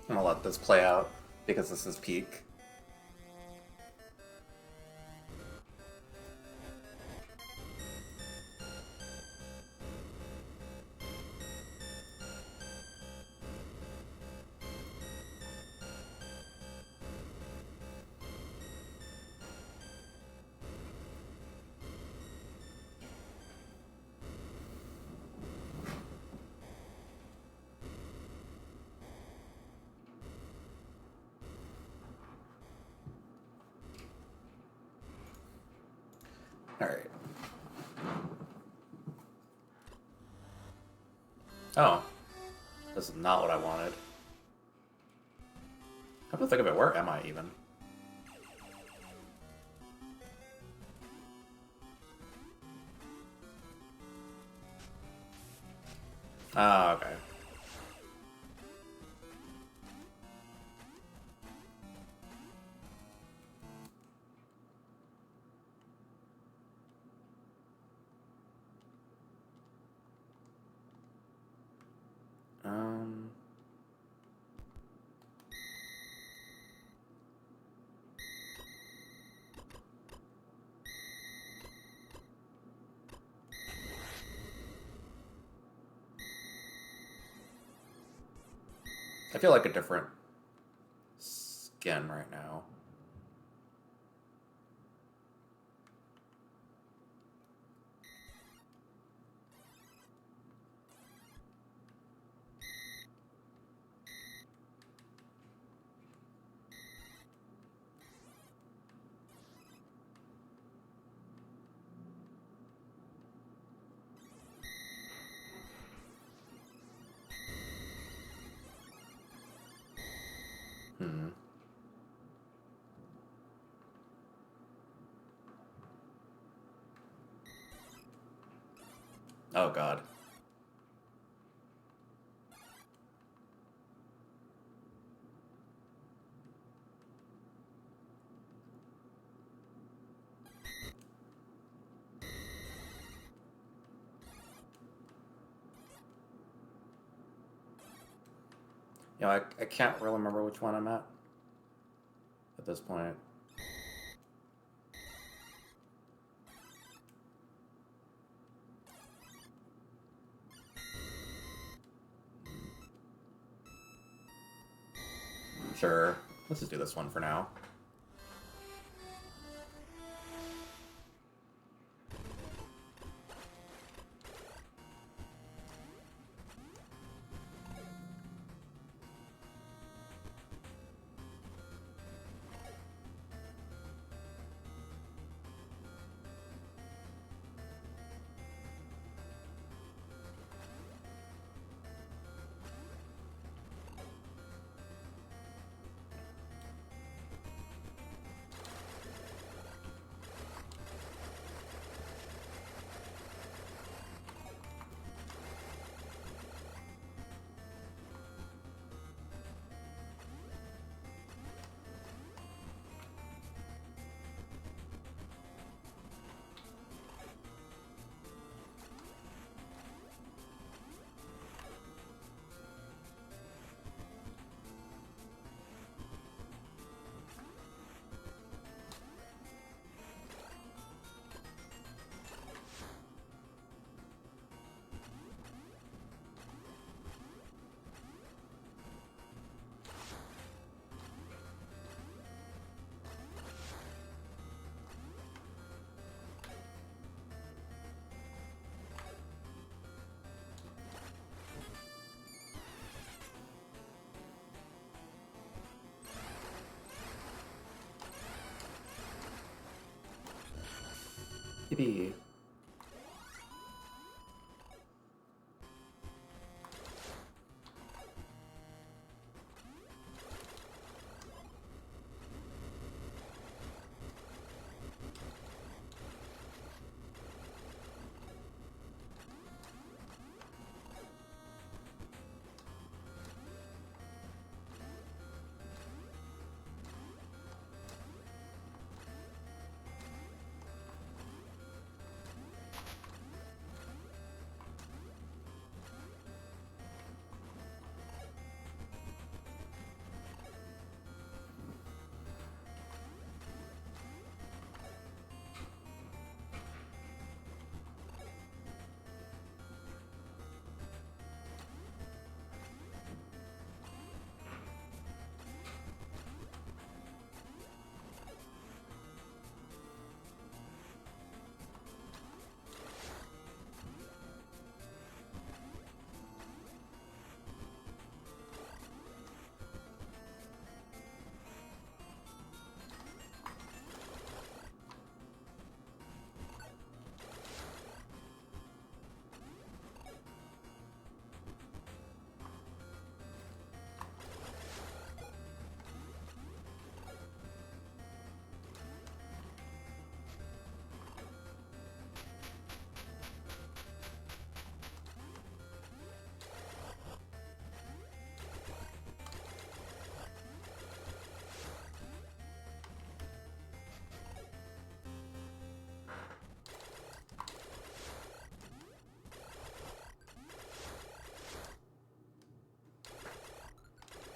I'm gonna let this play out because this is peak. Alright. Oh. This is not what I wanted. Come to think of it, where am I even? Ah, okay. Um... I feel like a different skin right now. Hmm. Oh god. You know, I can't really remember which one I'm at this point. Sure. Let's just do this one for now. Yippee.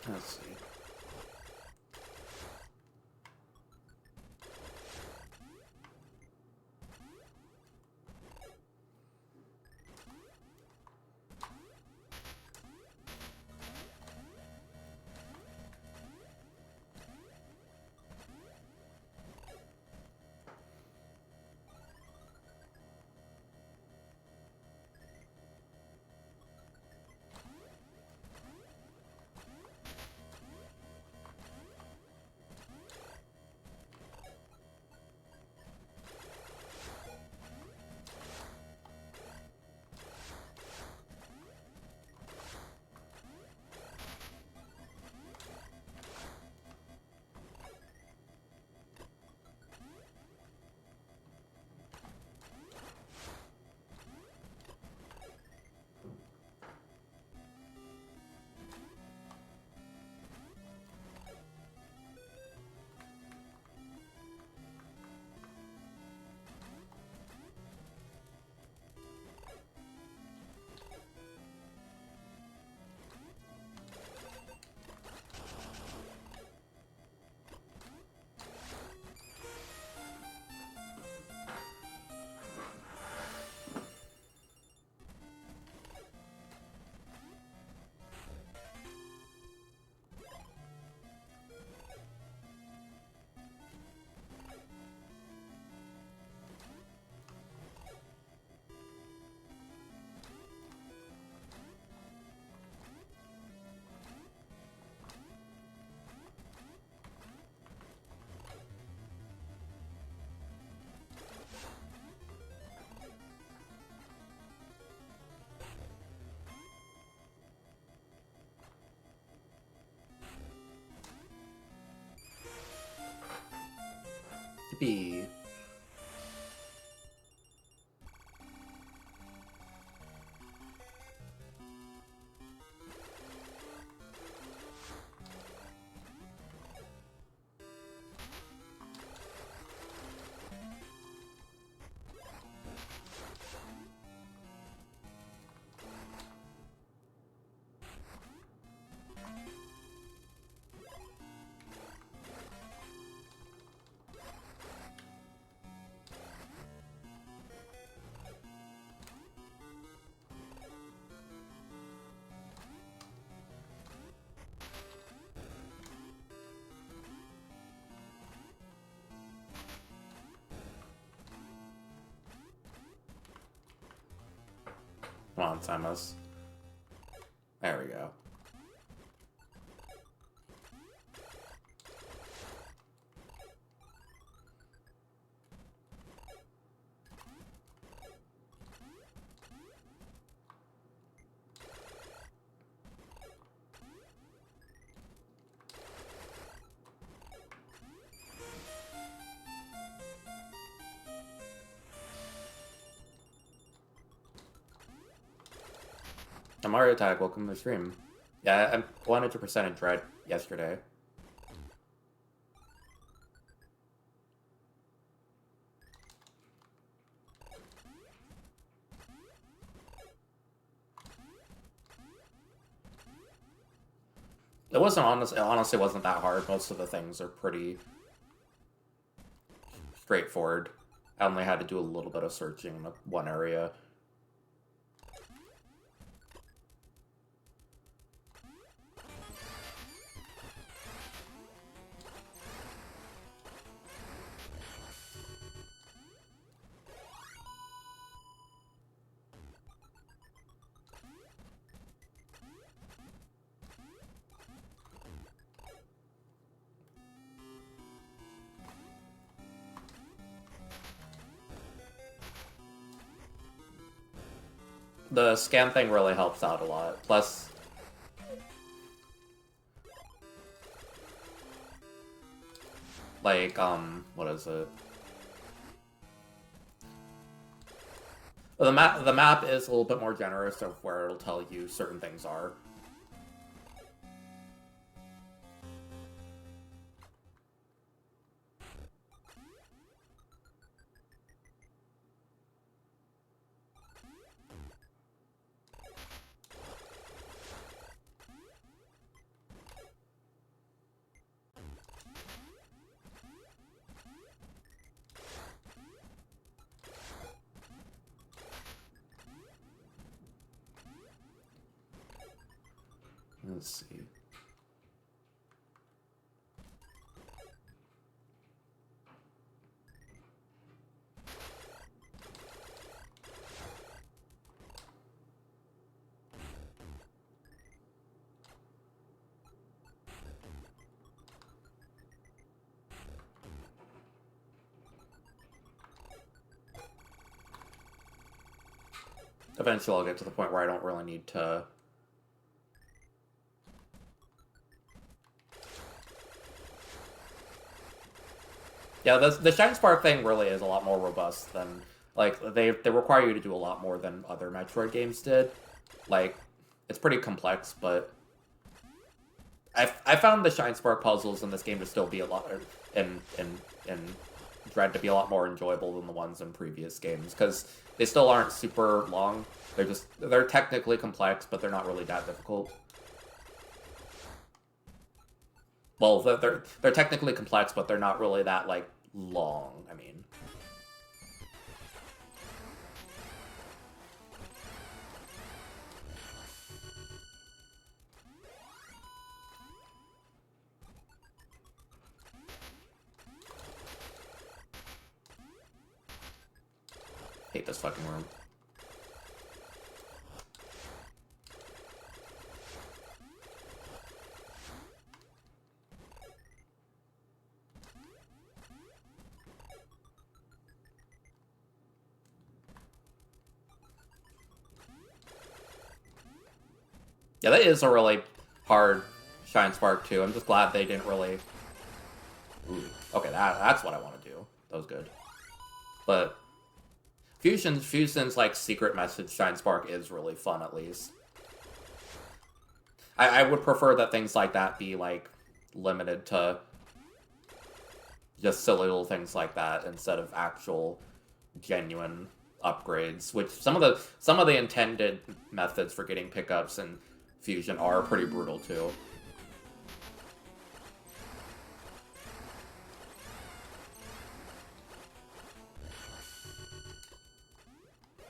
Let's see. B. Come on, Samus. There we go. Mario Tag, welcome to the stream. Yeah, I'm 100% in Dread yesterday. It honestly wasn't that hard. Most of the things are pretty straightforward. I only had to do a little bit of searching in one area. The scan thing really helps out a lot. Plus, like, what is it? Well, the map is a little bit more generous of where it'll tell you certain things are. Let's see. Eventually I'll get to the point where I don't really need to... Yeah, the Shine Spark thing really is a lot more robust than... Like, they require you to do a lot more than other Metroid games did. Like, it's pretty complex, but... I found the Shine Spark puzzles in this game to still be a lot... in Dread to be a lot more enjoyable than the ones in previous games, because they still aren't super long. They're technically complex, but they're not really that difficult. Well, they're technically complex, but they're not really that, like, long, I mean. Hate this fucking room. Yeah, that is a really hard Shine Spark too. I'm just glad they didn't really... Ooh, okay, that's what I want to do. That was good. But Fusion's like secret message Shine Spark is really fun, at least. I would prefer that things like that be like limited to just silly little things like that instead of actual genuine upgrades, which some of the intended methods for getting pickups in Fusion are pretty brutal too.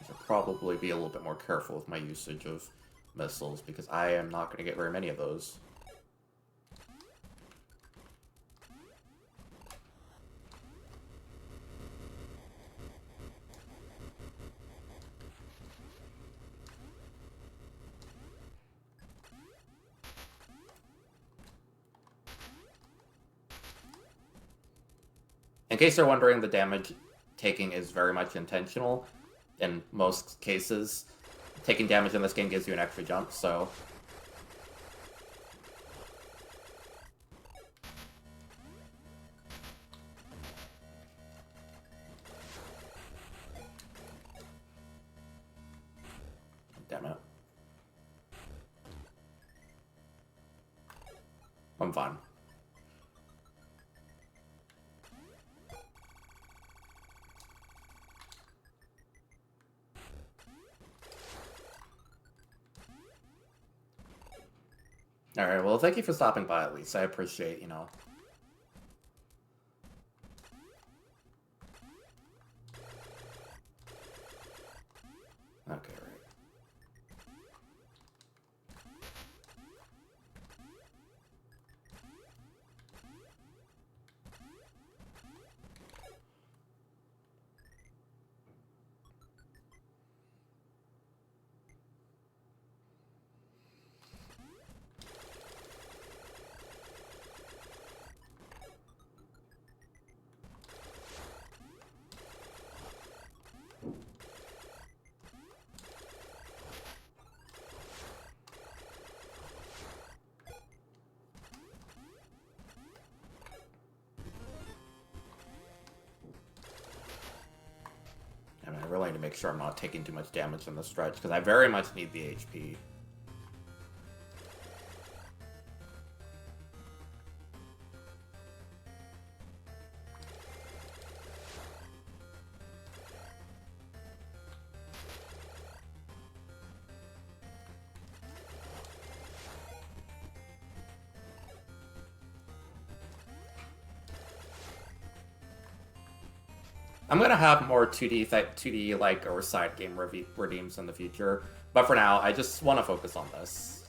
I should probably be a little bit more careful with my usage of missiles, because I am not going to get very many of those. In case you're wondering, the damage taking is very much intentional. In most cases, taking damage in this game gives you an extra jump, so... Damn it. I'm fine. Alright, well, thank you for stopping by, at least. I appreciate, you know... Okay, right. I really need to make sure I'm not taking too much damage in this stretch, because I very much need the HP. I'm gonna have more 2D like or side game redeems in the future, but for now, I just want to focus on this.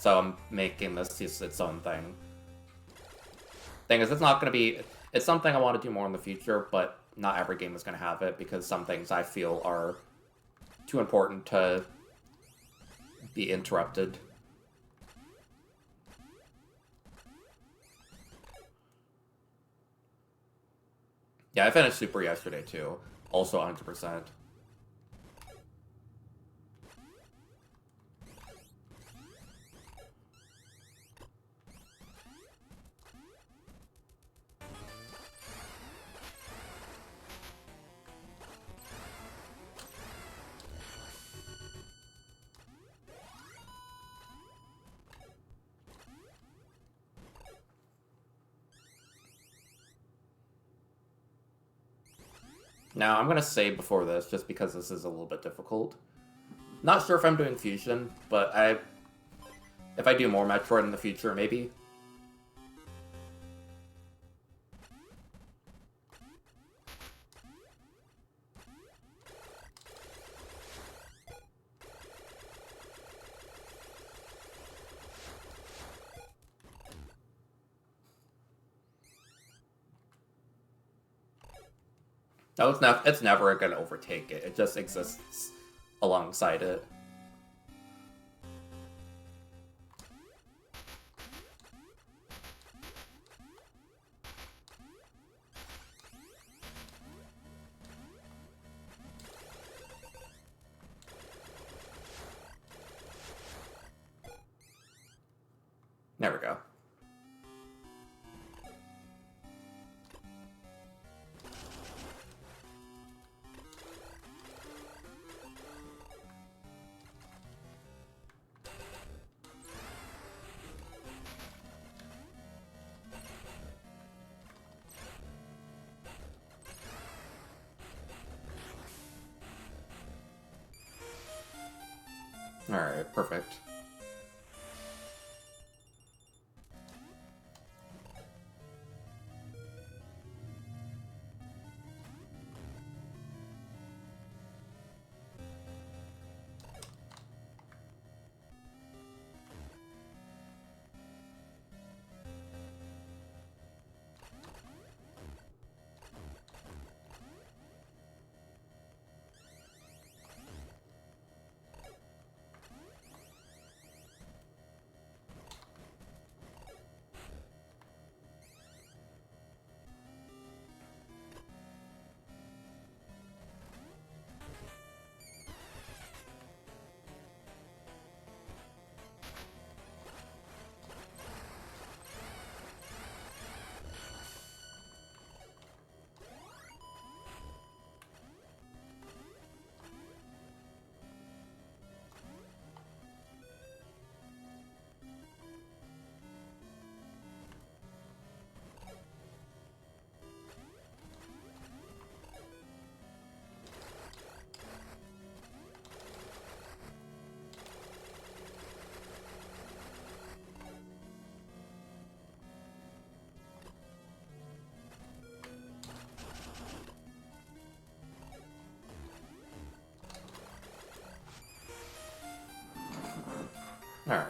So I'm making this its own thing. Thing is, it's not going to be... It's something I want to do more in the future, but not every game is going to have it, because some things I feel are too important to be interrupted. Yeah, I finished Super yesterday, too. Also 100%. Now, I'm going to save before this, just because this is a little bit difficult. Not sure if I'm doing Fusion, but if I do more Metroid in the future, maybe. No, it's never going to overtake it. It just exists alongside it. There we go. Alright, perfect. Alright.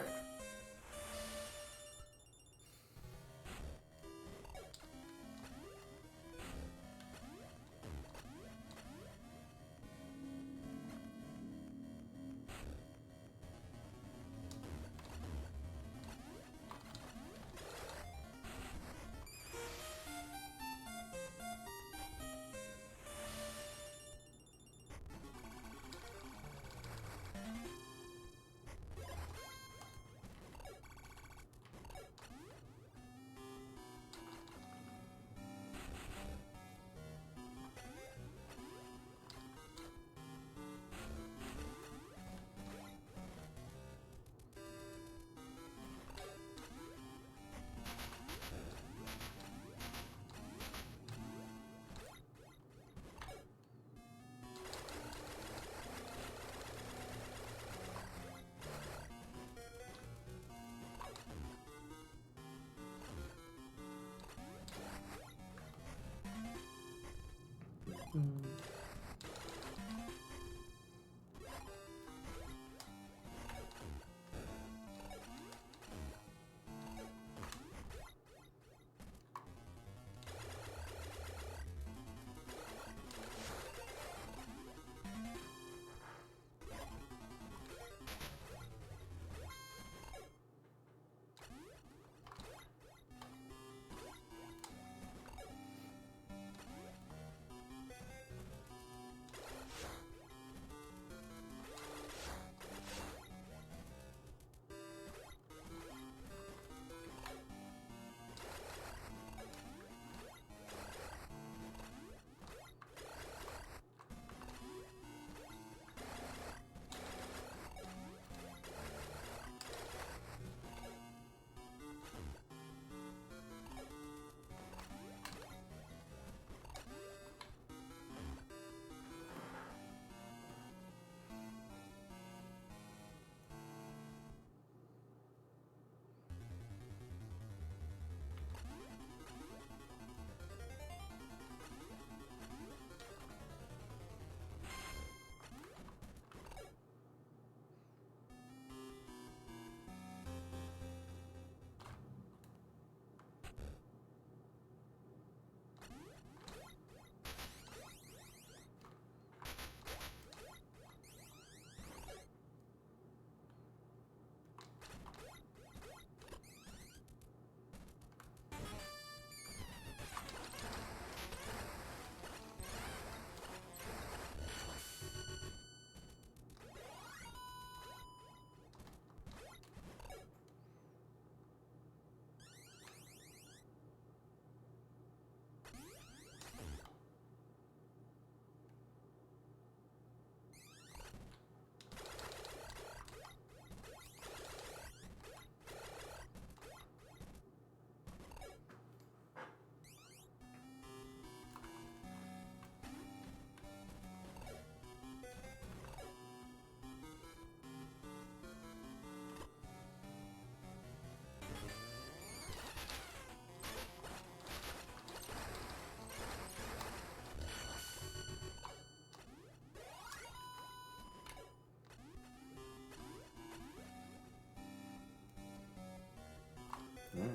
Mm.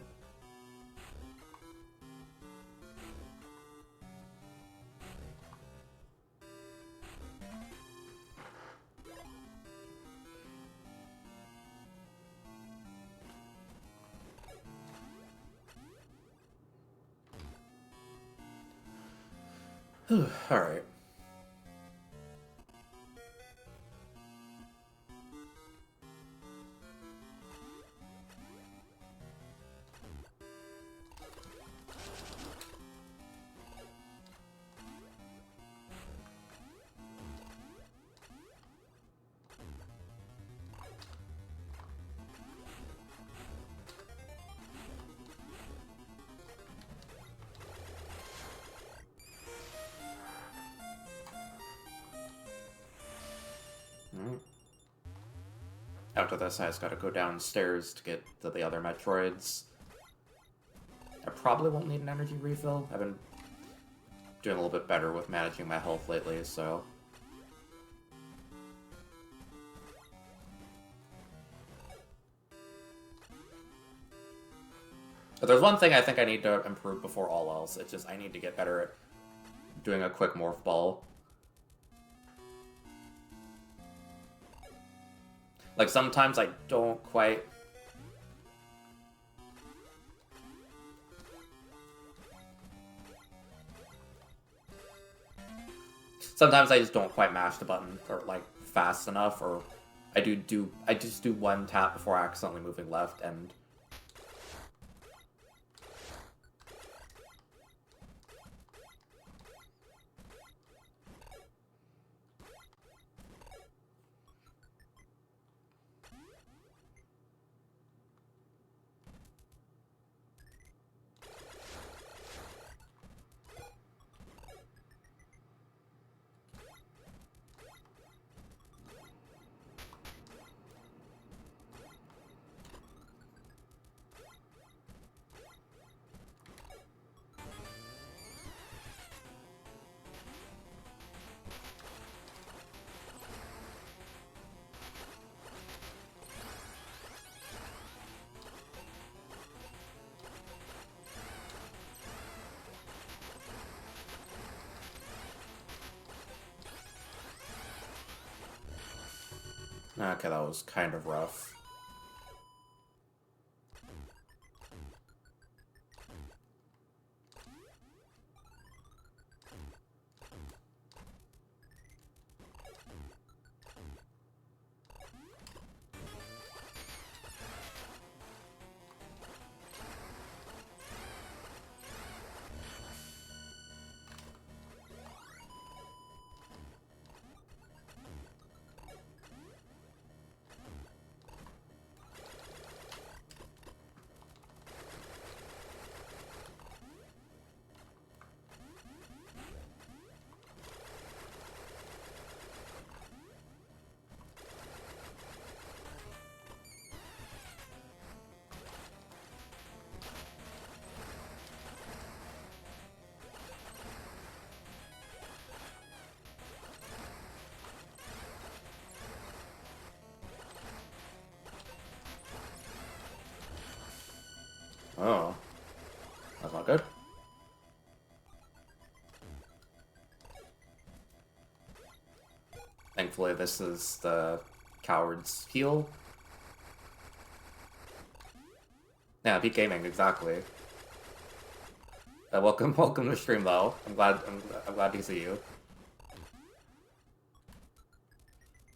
Alright. After this, I just gotta go downstairs to get to the other Metroids. I probably won't need an energy refill. I've been doing a little bit better with managing my health lately, so... But there's one thing I think I need to improve before all else. It's just I need to get better at doing a quick morph ball. Like, sometimes I don't quite... Sometimes I just don't quite mash the button, or, like, fast enough, or I just do one tap before accidentally moving left, and... Okay, that was kind of rough. Oh. That's not good. Thankfully, this is the coward's heal. Yeah, peak gaming, exactly. Welcome to the stream, though. I'm glad to see you.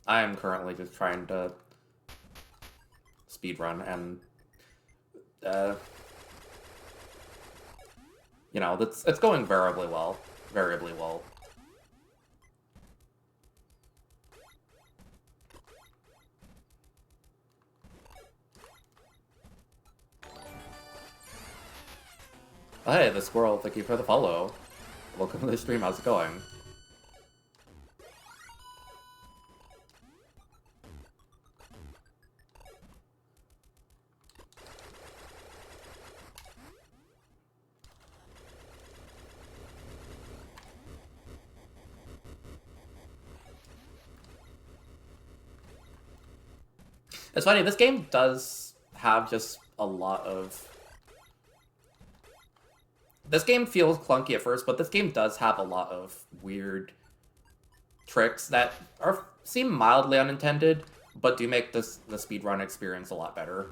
I am currently just trying to speedrun, and you know, it's going variably well. Variably well. Oh, hey, the squirrel, thank you for the follow. Welcome to the stream, how's it going? It's funny, this game does have just a lot of this game feels clunky at first, but this game does have a lot of weird tricks that seem mildly unintended, but do make the speedrun experience a lot better.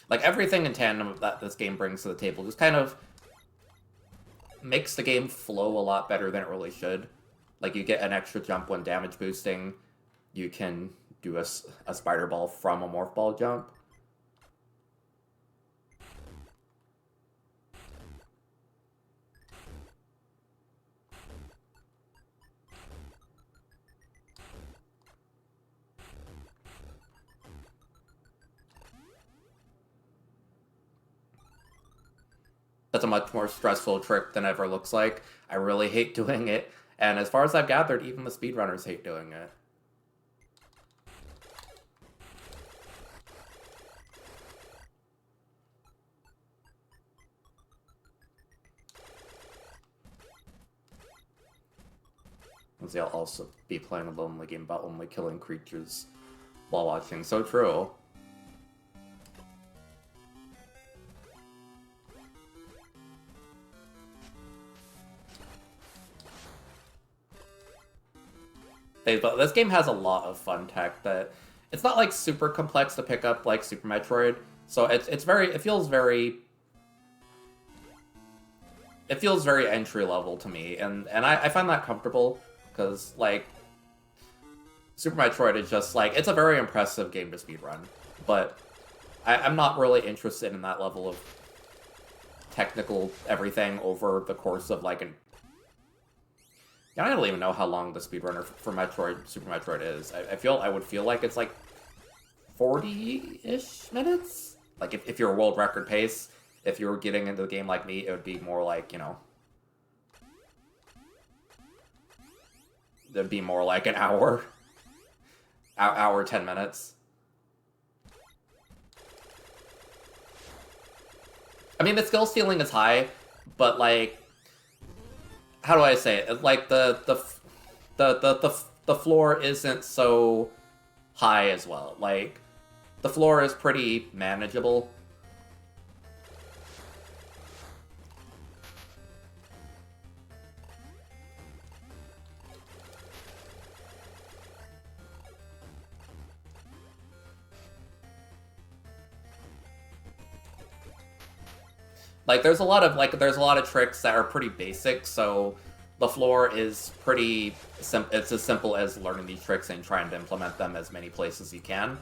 Like, everything in tandem that this game brings to the table just kind of makes the game flow a lot better than it really should. Like, you get an extra jump when damage boosting. You can do a spider ball from a morph ball jump. That's a much more stressful trick than it ever looks like. I really hate doing it, and as far as I've gathered, even the speedrunners hate doing it. I'll also be playing a lonely game about only killing creatures while watching. So true. But this game has a lot of fun tech that it's not like super complex to pick up like Super Metroid. So it feels very entry level to me, and I find that comfortable because like Super Metroid is just like it's a very impressive game to speedrun, but I'm not really interested in that level of technical everything over the course of like an. I don't even know how long the speedrunner for Super Metroid is. I would feel like it's like 40-ish minutes. Like if you're a world record pace, if you were getting into the game like me, it would be more like, you know, it'd be more like an hour, 10 minutes. I mean, the skill ceiling is high, but like, how do I say it? Like the floor isn't so high as well. Like the floor is pretty manageable. Like there's a lot of tricks that are pretty basic, so the floor is pretty it's as simple as learning these tricks and trying to implement them as many places as you can.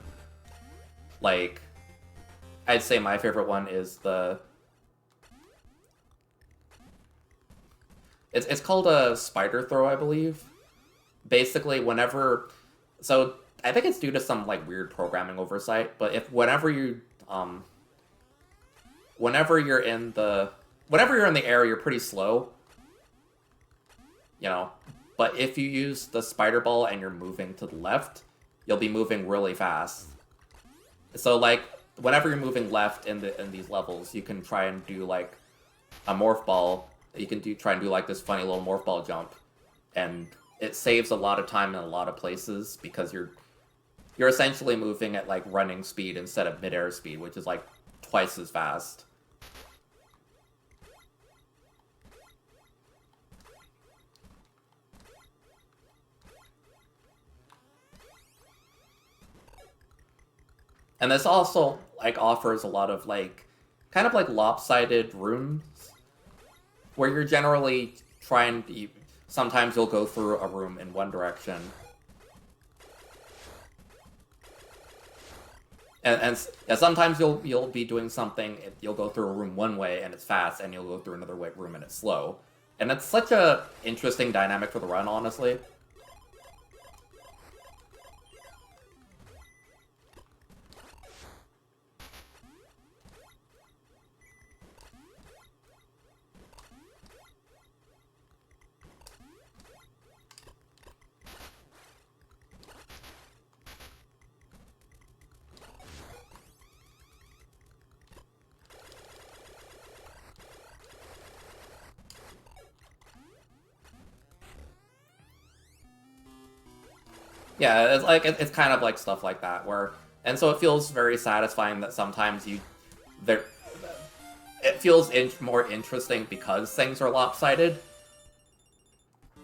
Like I'd say my favorite one is it's called a spider throw, I believe. Basically, so I think it's due to some like weird programming oversight, but whenever you're in the air, you're pretty slow, you know. But if you use the spider ball and you're moving to the left, you'll be moving really fast. So like whenever you're moving left in these levels, you can try and do like a morph ball. You can try and do like this funny little morph ball jump, and it saves a lot of time in a lot of places because you're essentially moving at like running speed instead of midair speed, which is like twice as fast. And this also like offers a lot of like kind of like lopsided rooms where you're generally trying to, sometimes you'll go through a room in one direction. And sometimes you'll be doing something, you'll go through a room one way and it's fast, and you'll go through another room and it's slow. And it's such a interesting dynamic for the run, honestly. Yeah, it's like it's kind of like stuff like that where, and so it feels very satisfying that sometimes there it feels more interesting because things are lopsided.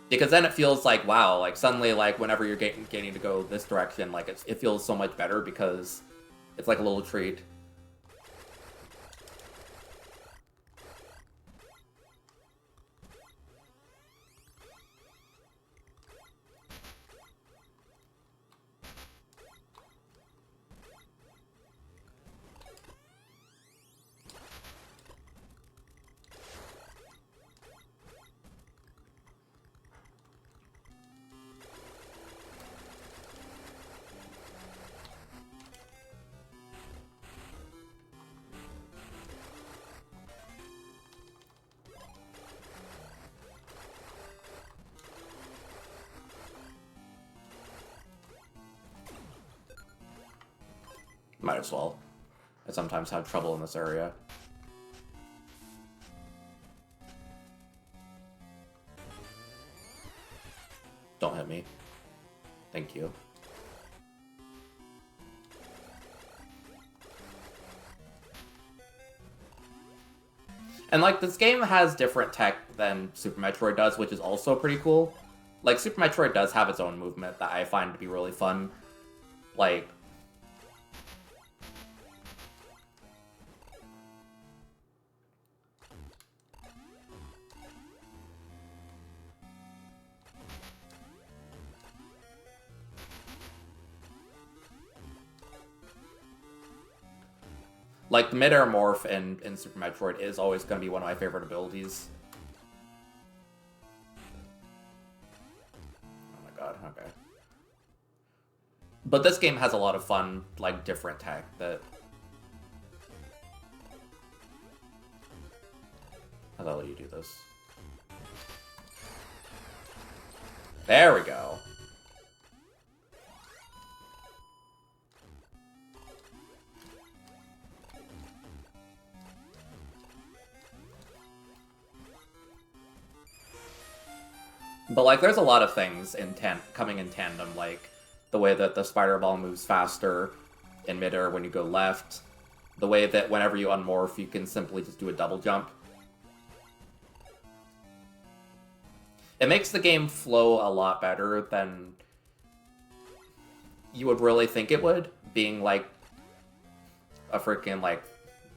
Because then it feels like, wow, like suddenly, like whenever you're getting to go this direction, like it feels so much better because it's like a little treat. Might as well. I sometimes have trouble in this area. Don't hit me. Thank you. And like this game has different tech than Super Metroid does, which is also pretty cool. Like Super Metroid does have its own movement that I find to be really fun. Like Like, the mid-air morph in Super Metroid is always going to be one of my favorite abilities. Oh my god, okay. But this game has a lot of fun, like, different tech that... How the hell do you do this? There we go. But, like, there's a lot of things coming in tandem, like the way that the spider ball moves faster in midair when you go left, the way that whenever you unmorph, you can simply just do a double jump. It makes the game flow a lot better than you would really think it would, being, like, a freaking, like,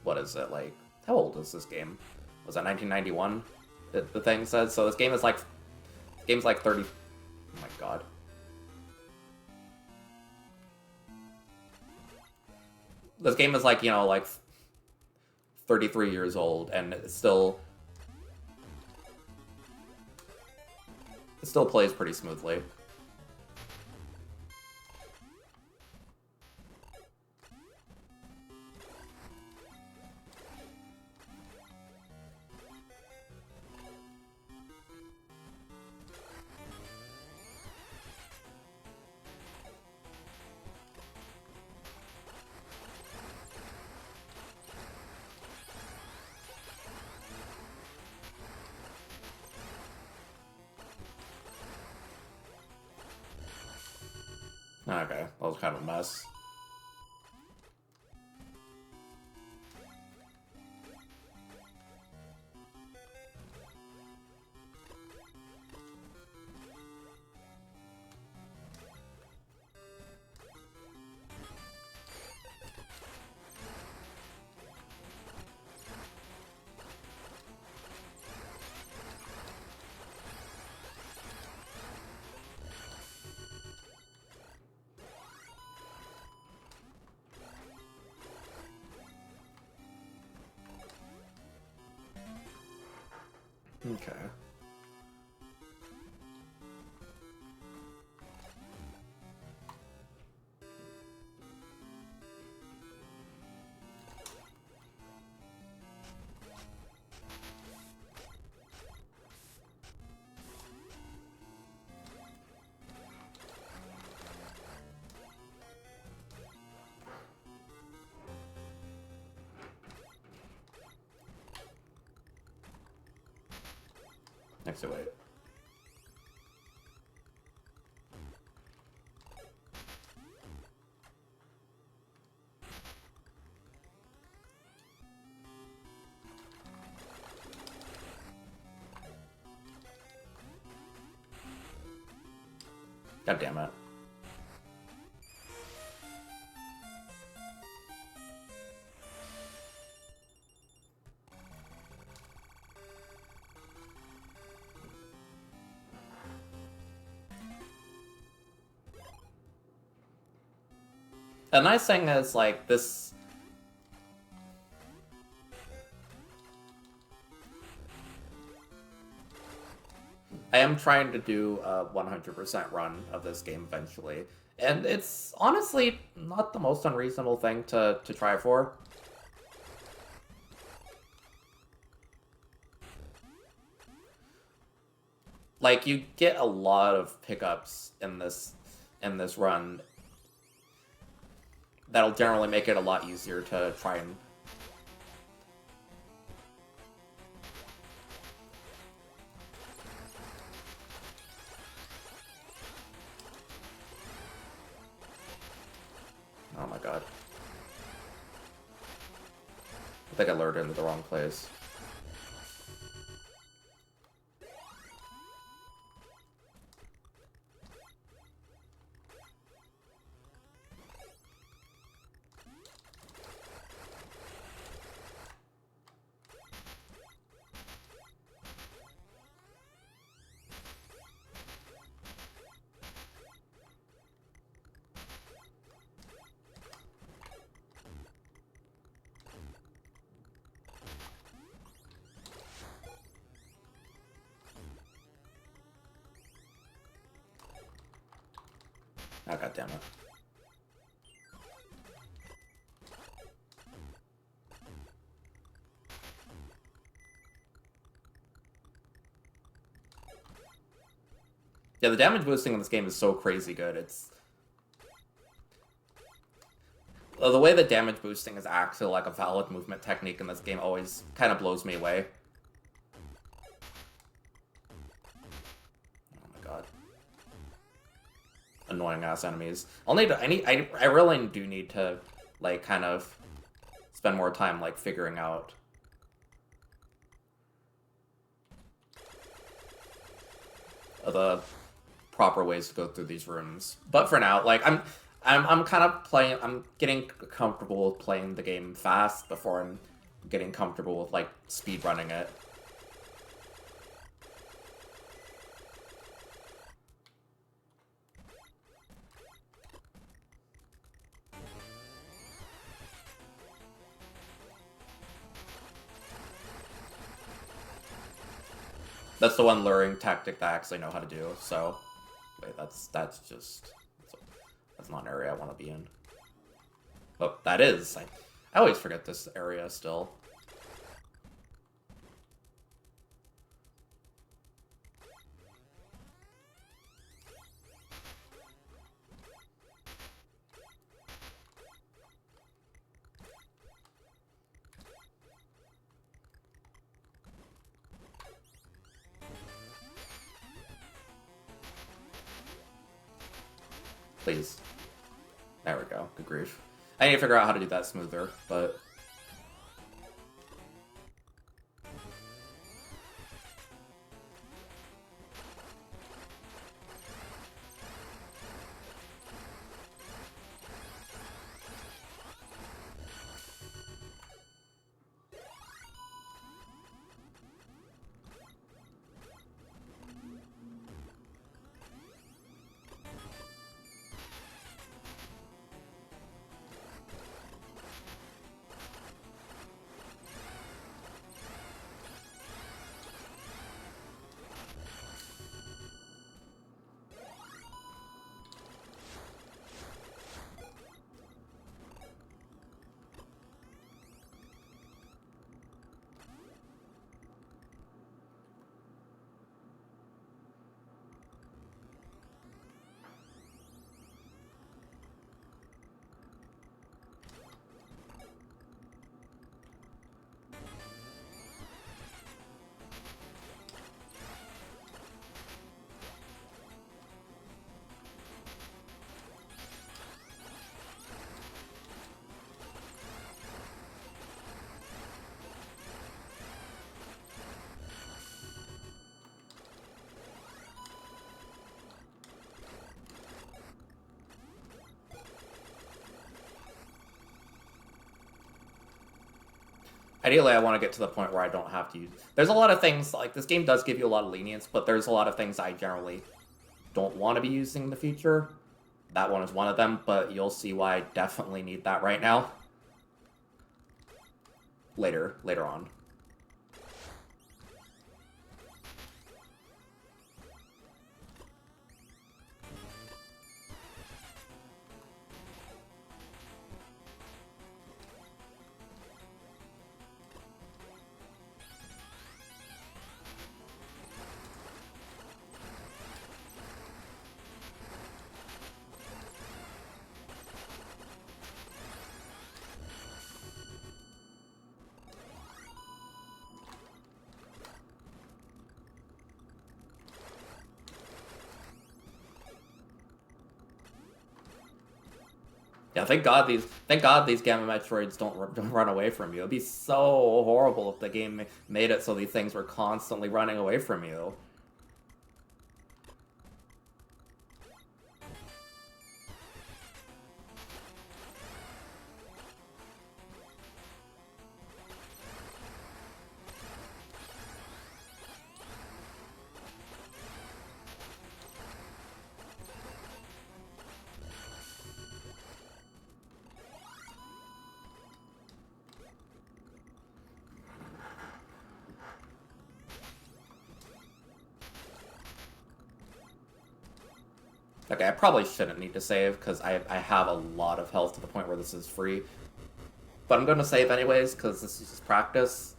what is it, like, how old is this game? Was that 1991? The thing says? So this game is, like, game's like 30... Oh my god. This game is like, you know, like 33 years old, and it still plays pretty smoothly. Okay, that was kind of a mess. Okay. Next to wait. God damn it. The nice thing is, like, this... I am trying to do a 100% run of this game eventually. And it's honestly not the most unreasonable thing to try for. Like, you get a lot of pickups in this run that'll generally make it a lot easier to try and... Oh my god. I think I lured into the wrong place. Oh, god damn it. Yeah, the damage boosting in this game is so crazy good. It's... The way that damage boosting is actually like a valid movement technique in this game always kind of blows me away. Oh my god. Annoying ass enemies. I really do need to, like, kind of spend more time, like, figuring out the proper ways to go through these rooms. But for now, like, I'm kind of playing... I'm getting comfortable with playing the game fast before I'm getting comfortable with, like, speedrunning it. That's the one luring tactic that I actually know how to do, so... Wait, that's not an area I want to be in. Oh, that is. I always forget this area still. Please. There we go. Good grief. I need to figure out how to do that smoother, but... Ideally, I want to get to the point where I don't have to use... There's a lot of things, like, this game does give you a lot of lenience, but there's a lot of things I generally don't want to be using in the future. That one is one of them, but you'll see why I definitely need that right now. Later on. Yeah, thank God these Gamma Metroids don't run away from you. It'd be so horrible if the game made it so these things were constantly running away from you. Okay, I probably shouldn't need to save, because I have a lot of health to the point where this is free. But I'm going to save anyways, because this is just practice.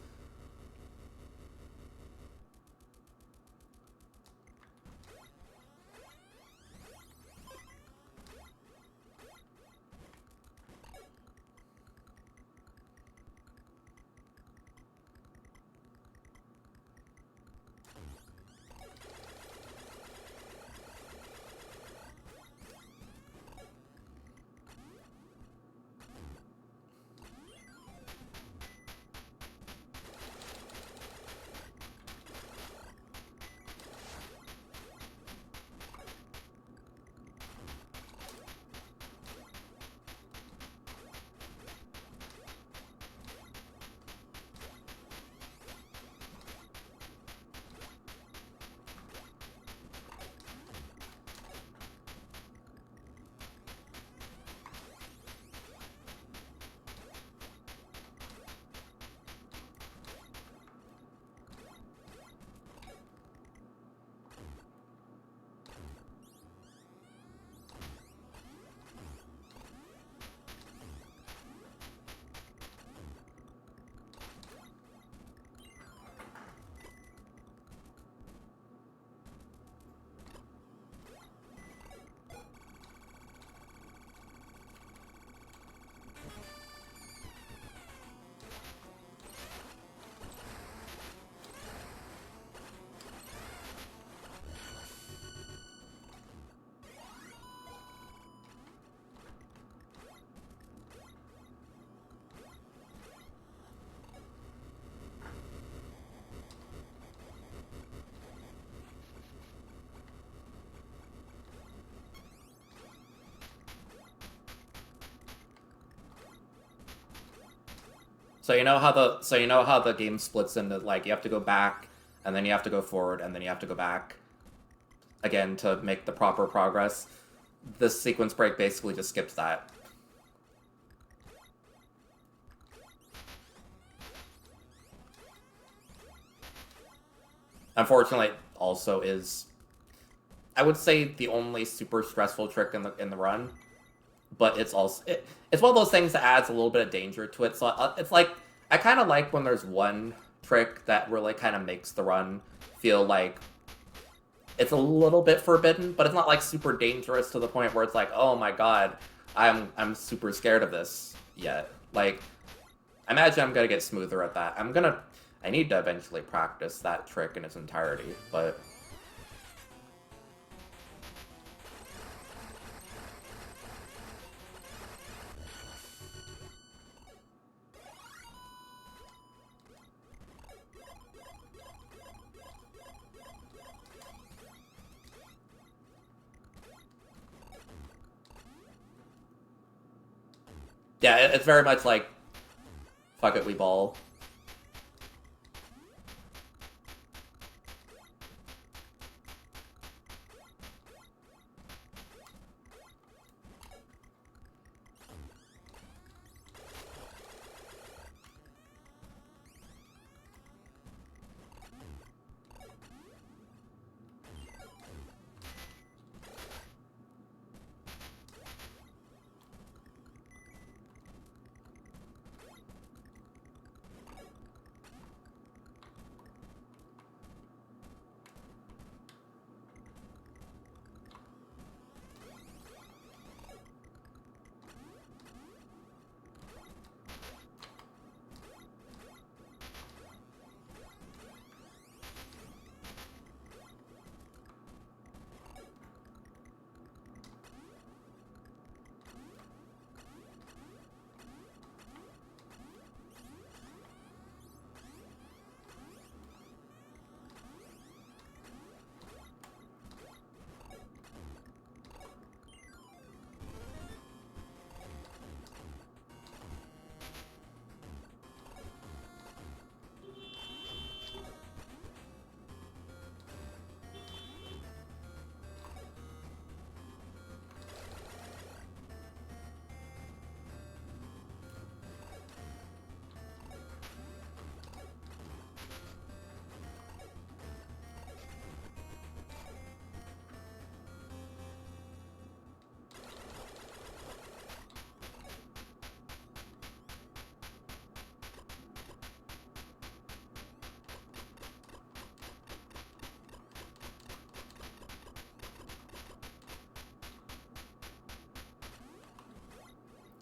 So you know how the game splits into, like, you have to go back, and then you have to go forward, and then you have to go back again to make the proper progress. This sequence break basically just skips that. Unfortunately, it also is, I would say, the only super stressful trick in the run. But it's also it's one of those things that adds a little bit of danger to it. So it's like, I kind of like when there's one trick that really kind of makes the run feel like it's a little bit forbidden, but it's not like super dangerous to the point where it's like, oh my god, I'm super scared of this yet. Like, I imagine I'm gonna get smoother at that. I need to eventually practice that trick in its entirety, but. Yeah, it's very much like, fuck it, we ball.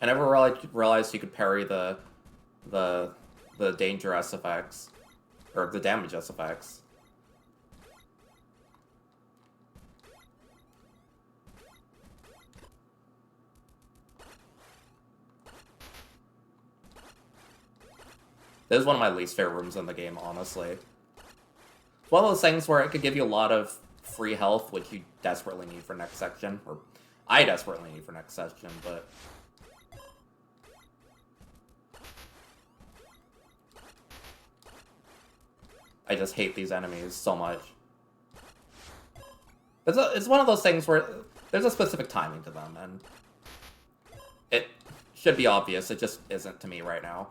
I never realized you could parry the danger SFX or the damage SFX. This is one of my least favorite rooms in the game, honestly. It's one of those things where it could give you a lot of free health, which you desperately need for next section, or I desperately need for next section, but I just hate these enemies so much. It's one of those things where there's a specific timing to them, and it should be obvious, it just isn't to me right now.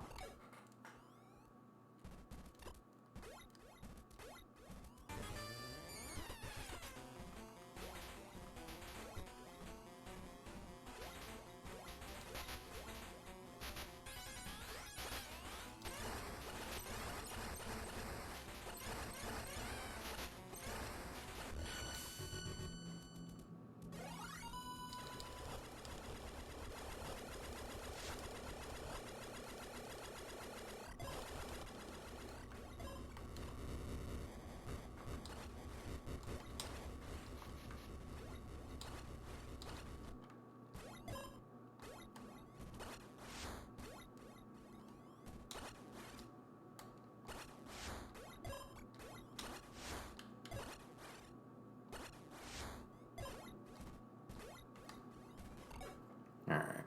Alright.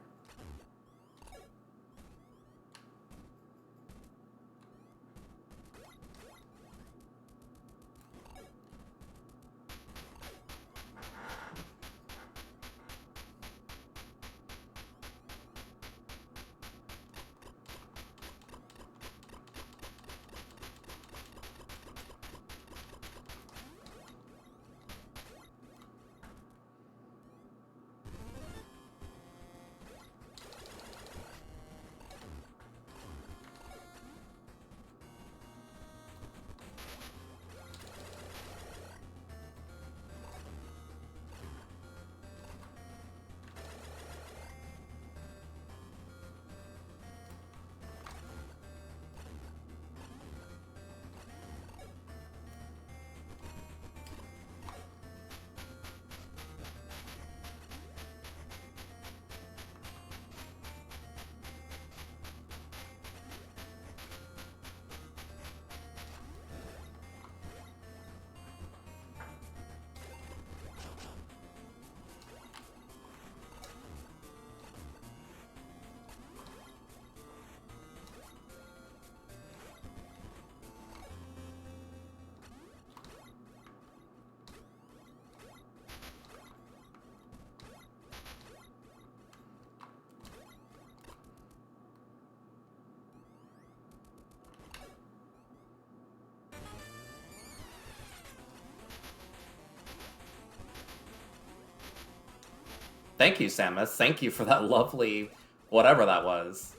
Thank you, Samus. Thank you for that lovely whatever that was.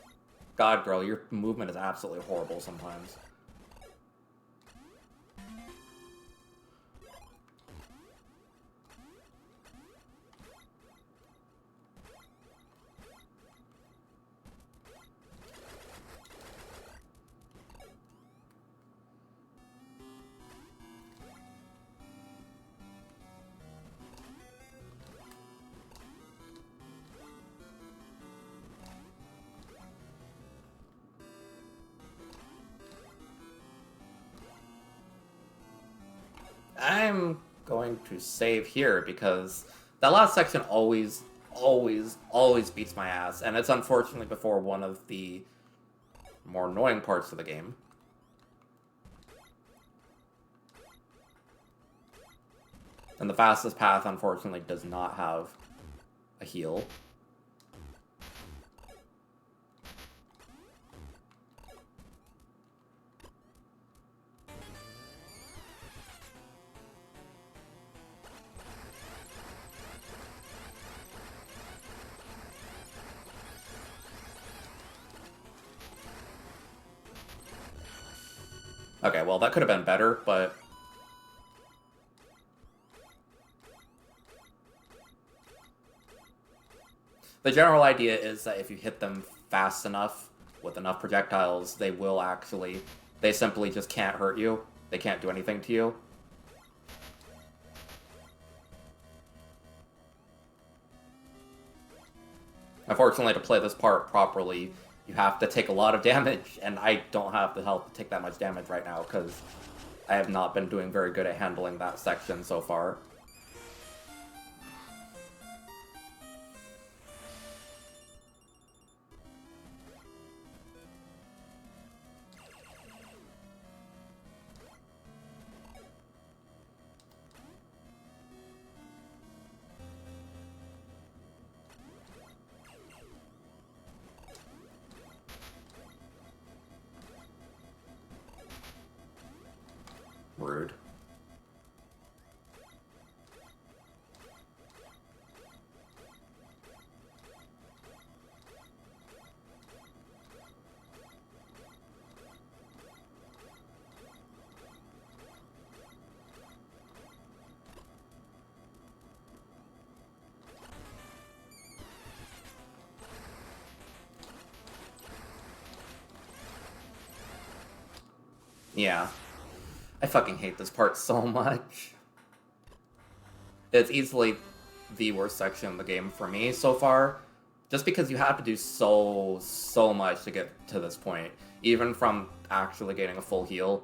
God, girl, your movement is absolutely horrible sometimes. I'm going to save here because that last section always beats my ass, and it's unfortunately before one of the more annoying parts of the game. And the fastest path, unfortunately, does not have a heal. Okay, well, that could have been better, but The general idea is that if you hit them fast enough with enough projectiles, they will actually... They simply just can't hurt you. They can't do anything to you. Unfortunately, to play this part properly, you have to take a lot of damage, and I don't have the health to take that much damage right now, because I have not been doing very good at handling that section so far. Rude. Yeah. I fucking hate this part so much. It's easily the worst section of the game for me so far. Just because you have to do so much to get to this point. Even from actually getting a full heal.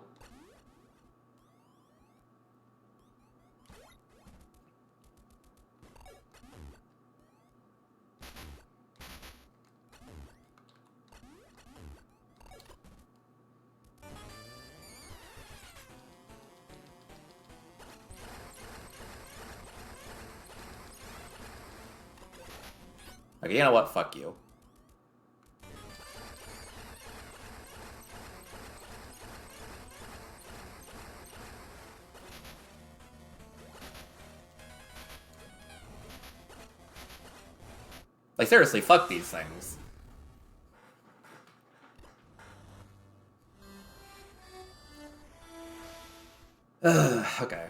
Okay, you know what? Fuck you. Like, seriously, fuck these things. Okay.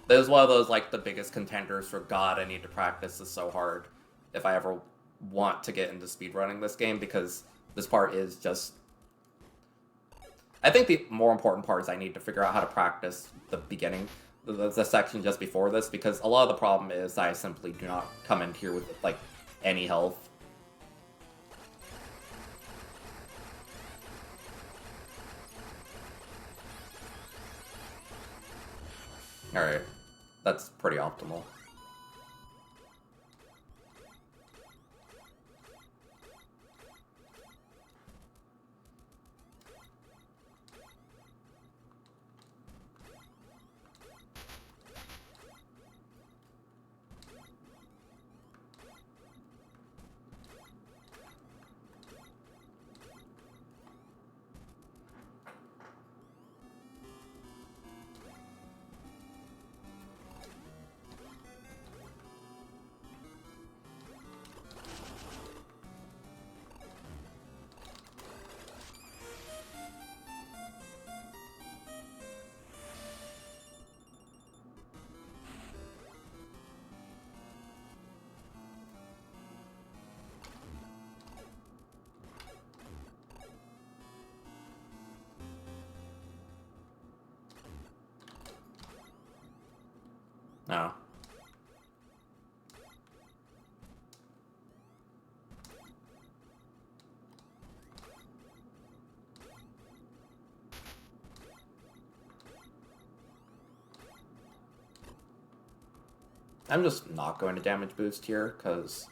This is one of those, like, the biggest contenders for God, I need to practice this so hard if I ever want to get into speedrunning this game, because this part is just... I think the more important part is I need to figure out how to practice the beginning, the section just before this, because a lot of the problem is I simply do not come in here with, like, any health. Alright. That's pretty optimal. No. I'm just not going to damage boost here, because...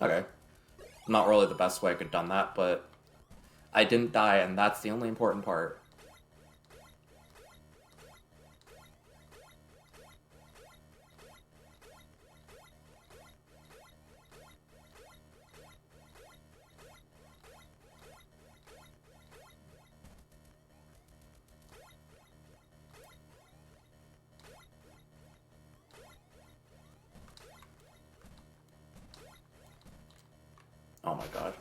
Okay. Not really the best way I could have done that, but I didn't die, and that's the only important part. god.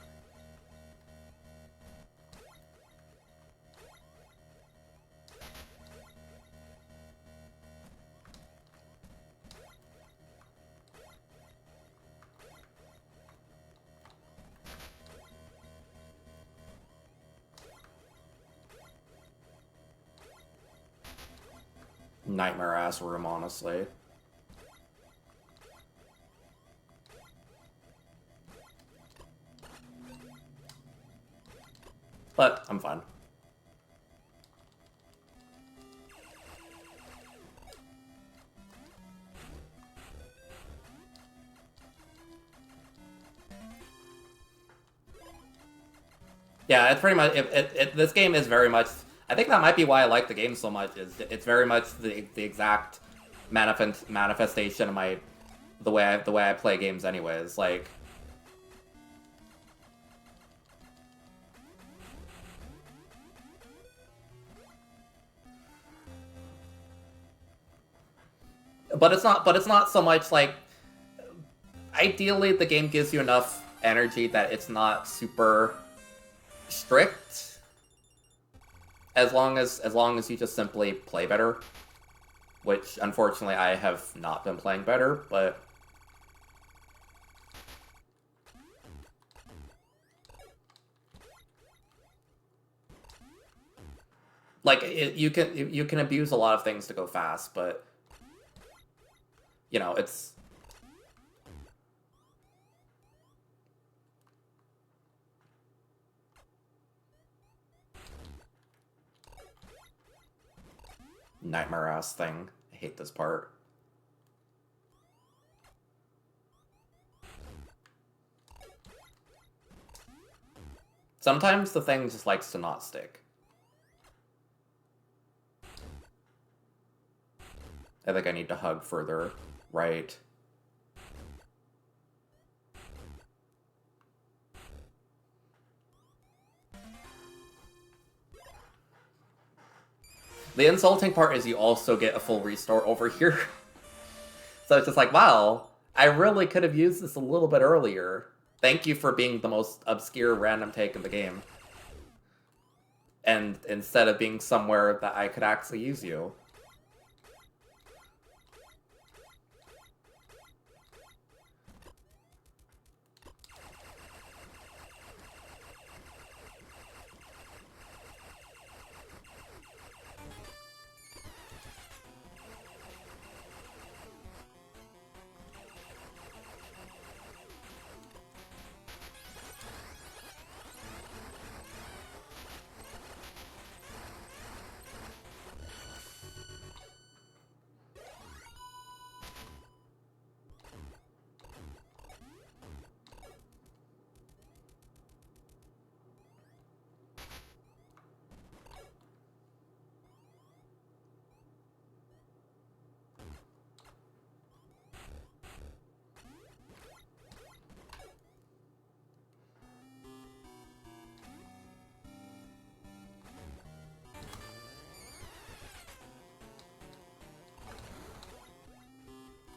Nightmare ass room, honestly. But I'm fine. Yeah, it's pretty much. This game is very much. I think that might be why I like the game so much. Is it's very much the exact manifestation of the way I play games, anyways. Like, but it's not. But it's not so much like. Ideally, the game gives you enough energy that it's not super strict. As long as you just simply play better, which unfortunately I have not been playing better, but like you can abuse a lot of things to go fast, but you know, it's nightmare ass thing. I hate this part. Sometimes the thing just likes to not stick. I think I need to hug further right. The insulting part is you also get a full restore over here. So it's just like, wow, I really could have used this a little bit earlier. Thank you for being the most obscure random take in the game. And instead of being somewhere that I could actually use you.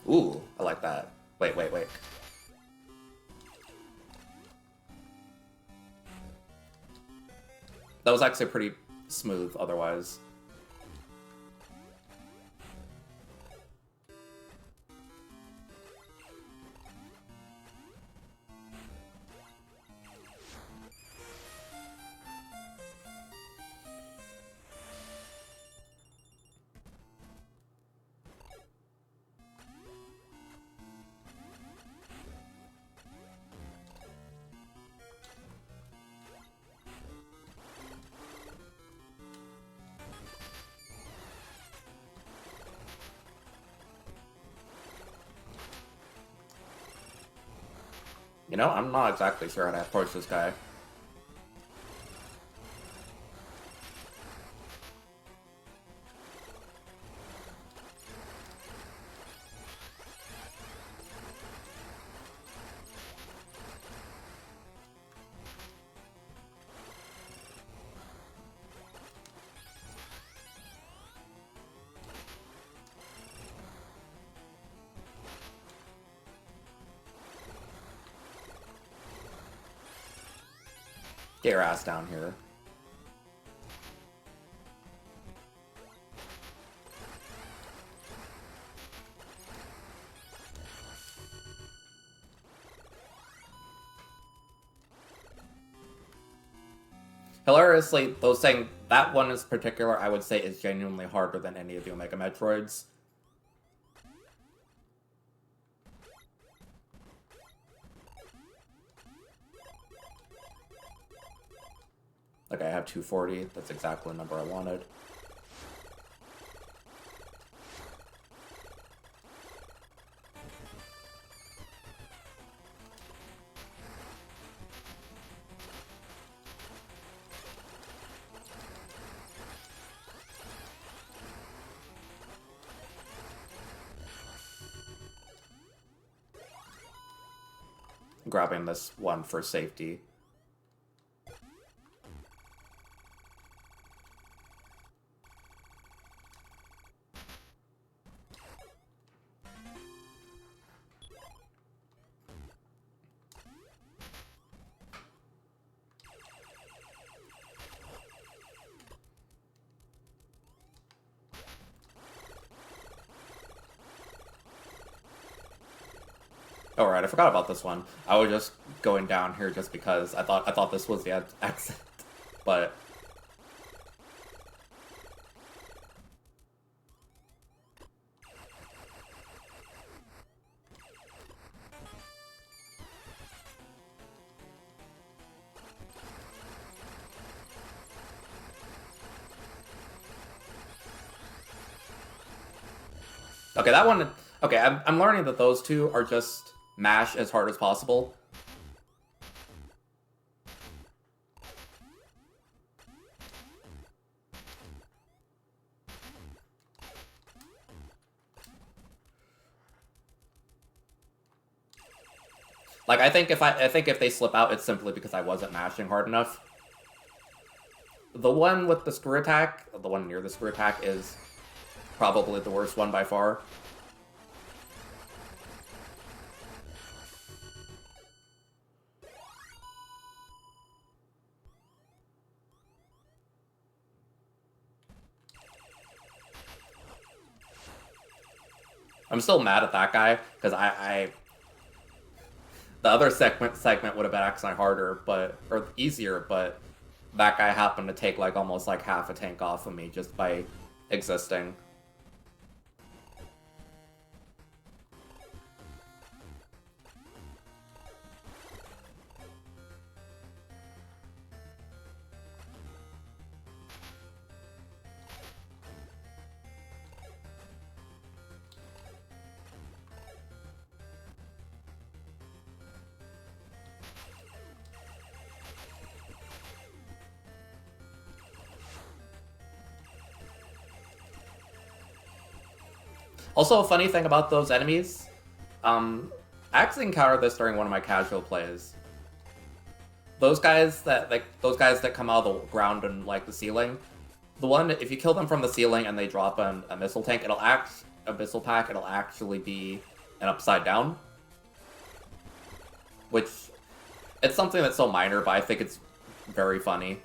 Ooh, I like that. Wait. That was actually pretty smooth otherwise. You know, I'm not exactly sure how to approach this guy. Get your ass down here. Hilariously, though, saying that one is particular, I would say is genuinely harder than any of the Omega Metroids. Like, I have 240. That's exactly the number I wanted. Grabbing this one for safety. Oh, right, I forgot about this one. I was just going down here just because I thought this was the exit, but okay, that one. Okay, I'm learning that those two are just mash as hard as possible. Like, I think if they slip out, it's simply because I wasn't mashing hard enough. The one with the screw attack, the one near the screw attack, is probably the worst one by far. I'm still mad at that guy, because the other segment would have been actually harder, or easier, but that guy happened to take like almost like half a tank off of me just by existing. Also, a funny thing about those enemies, I actually encountered this during one of my casual plays. Those guys that come out of the ground and like the ceiling, the one, if you kill them from the ceiling and they drop a missile tank, a missile pack, it'll actually be an upside down. Which, it's something that's so minor, but I think it's very funny.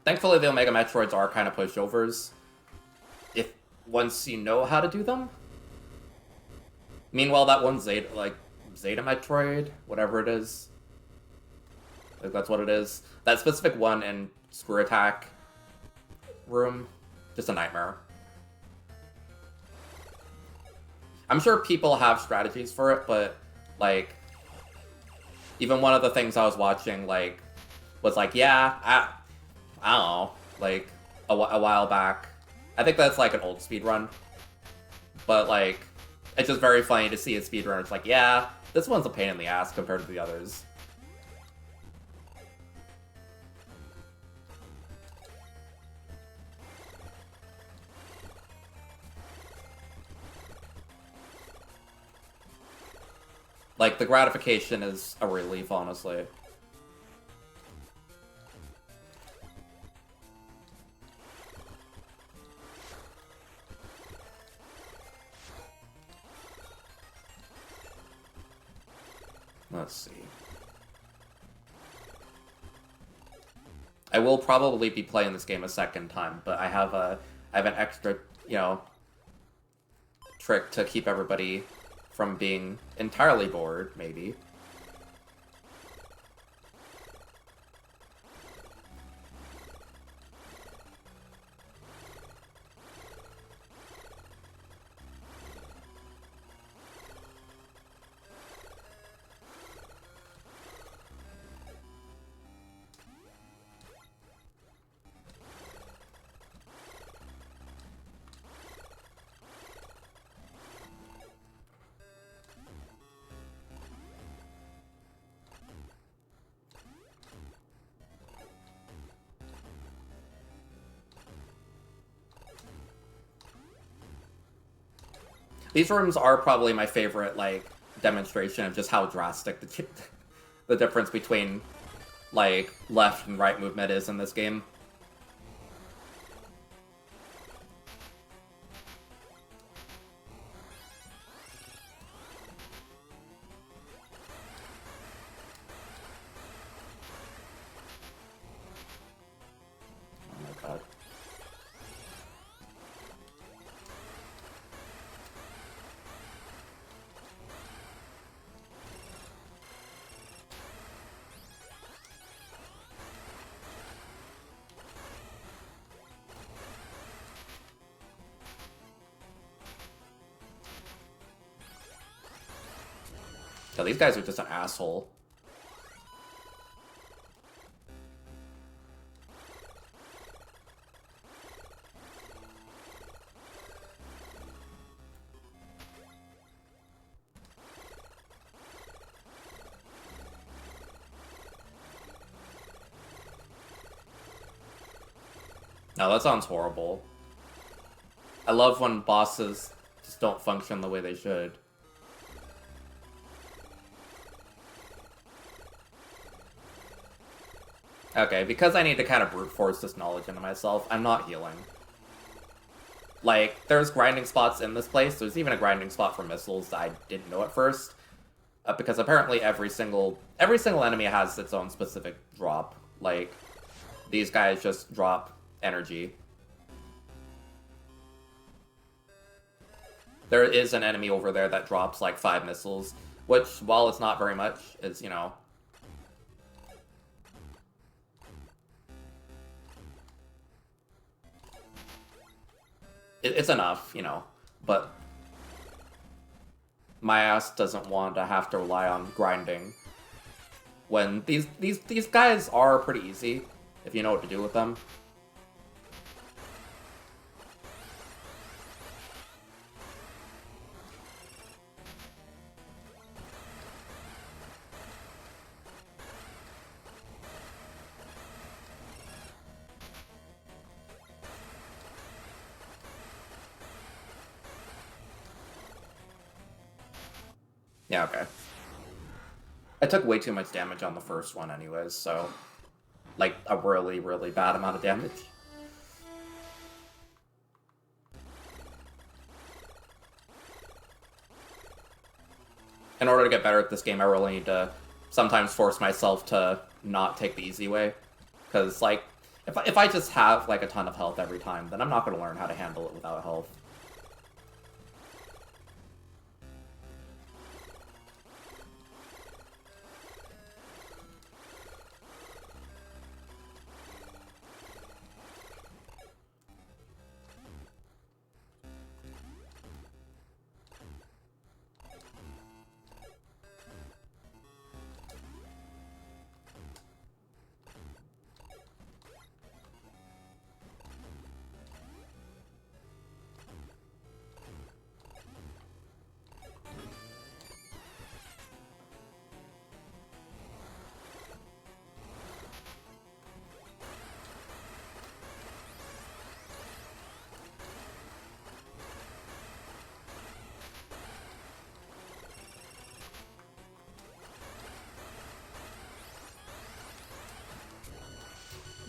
Thankfully, the Omega Metroids are kind of pushovers. If once you know how to do them. Meanwhile, that one Zeta Metroid, whatever it is, like that's what it is. That specific one in Screw Attack room, just a nightmare. I'm sure people have strategies for it, but like, even one of the things I was watching, like, was like, yeah, I don't know, like a while back. I think that's like an old speedrun, but like, it's just very funny to see a speedrunner. It's like, yeah, this one's a pain in the ass compared to the others. Like, the gratification is a relief, honestly. Let's see. I will probably be playing this game a second time, but I have an extra, you know, trick to keep everybody from being entirely bored, maybe. These rooms are probably my favorite, like, demonstration of just how drastic the difference between, like, left and right movement is in this game. Oh my god. Yeah, these guys are just an asshole. No, that sounds horrible. I love when bosses just don't function the way they should. Okay, because I need to kind of brute force this knowledge into myself, I'm not healing. Like, there's grinding spots in this place. There's even a grinding spot for missiles that I didn't know at first. Because apparently every single enemy has its own specific drop. Like, these guys just drop energy. There is an enemy over there that drops like 5 missiles, which, while it's not very much, is, you know, it's enough, you know, but my ass doesn't want to have to rely on grinding when these guys are pretty easy if you know what to do with them. Yeah, okay. I took way too much damage on the first one anyways, so, like, a really, really bad amount of damage. In order to get better at this game, I really need to sometimes force myself to not take the easy way. Because, like, If I just have like a ton of health every time, then I'm not going to learn how to handle it without health.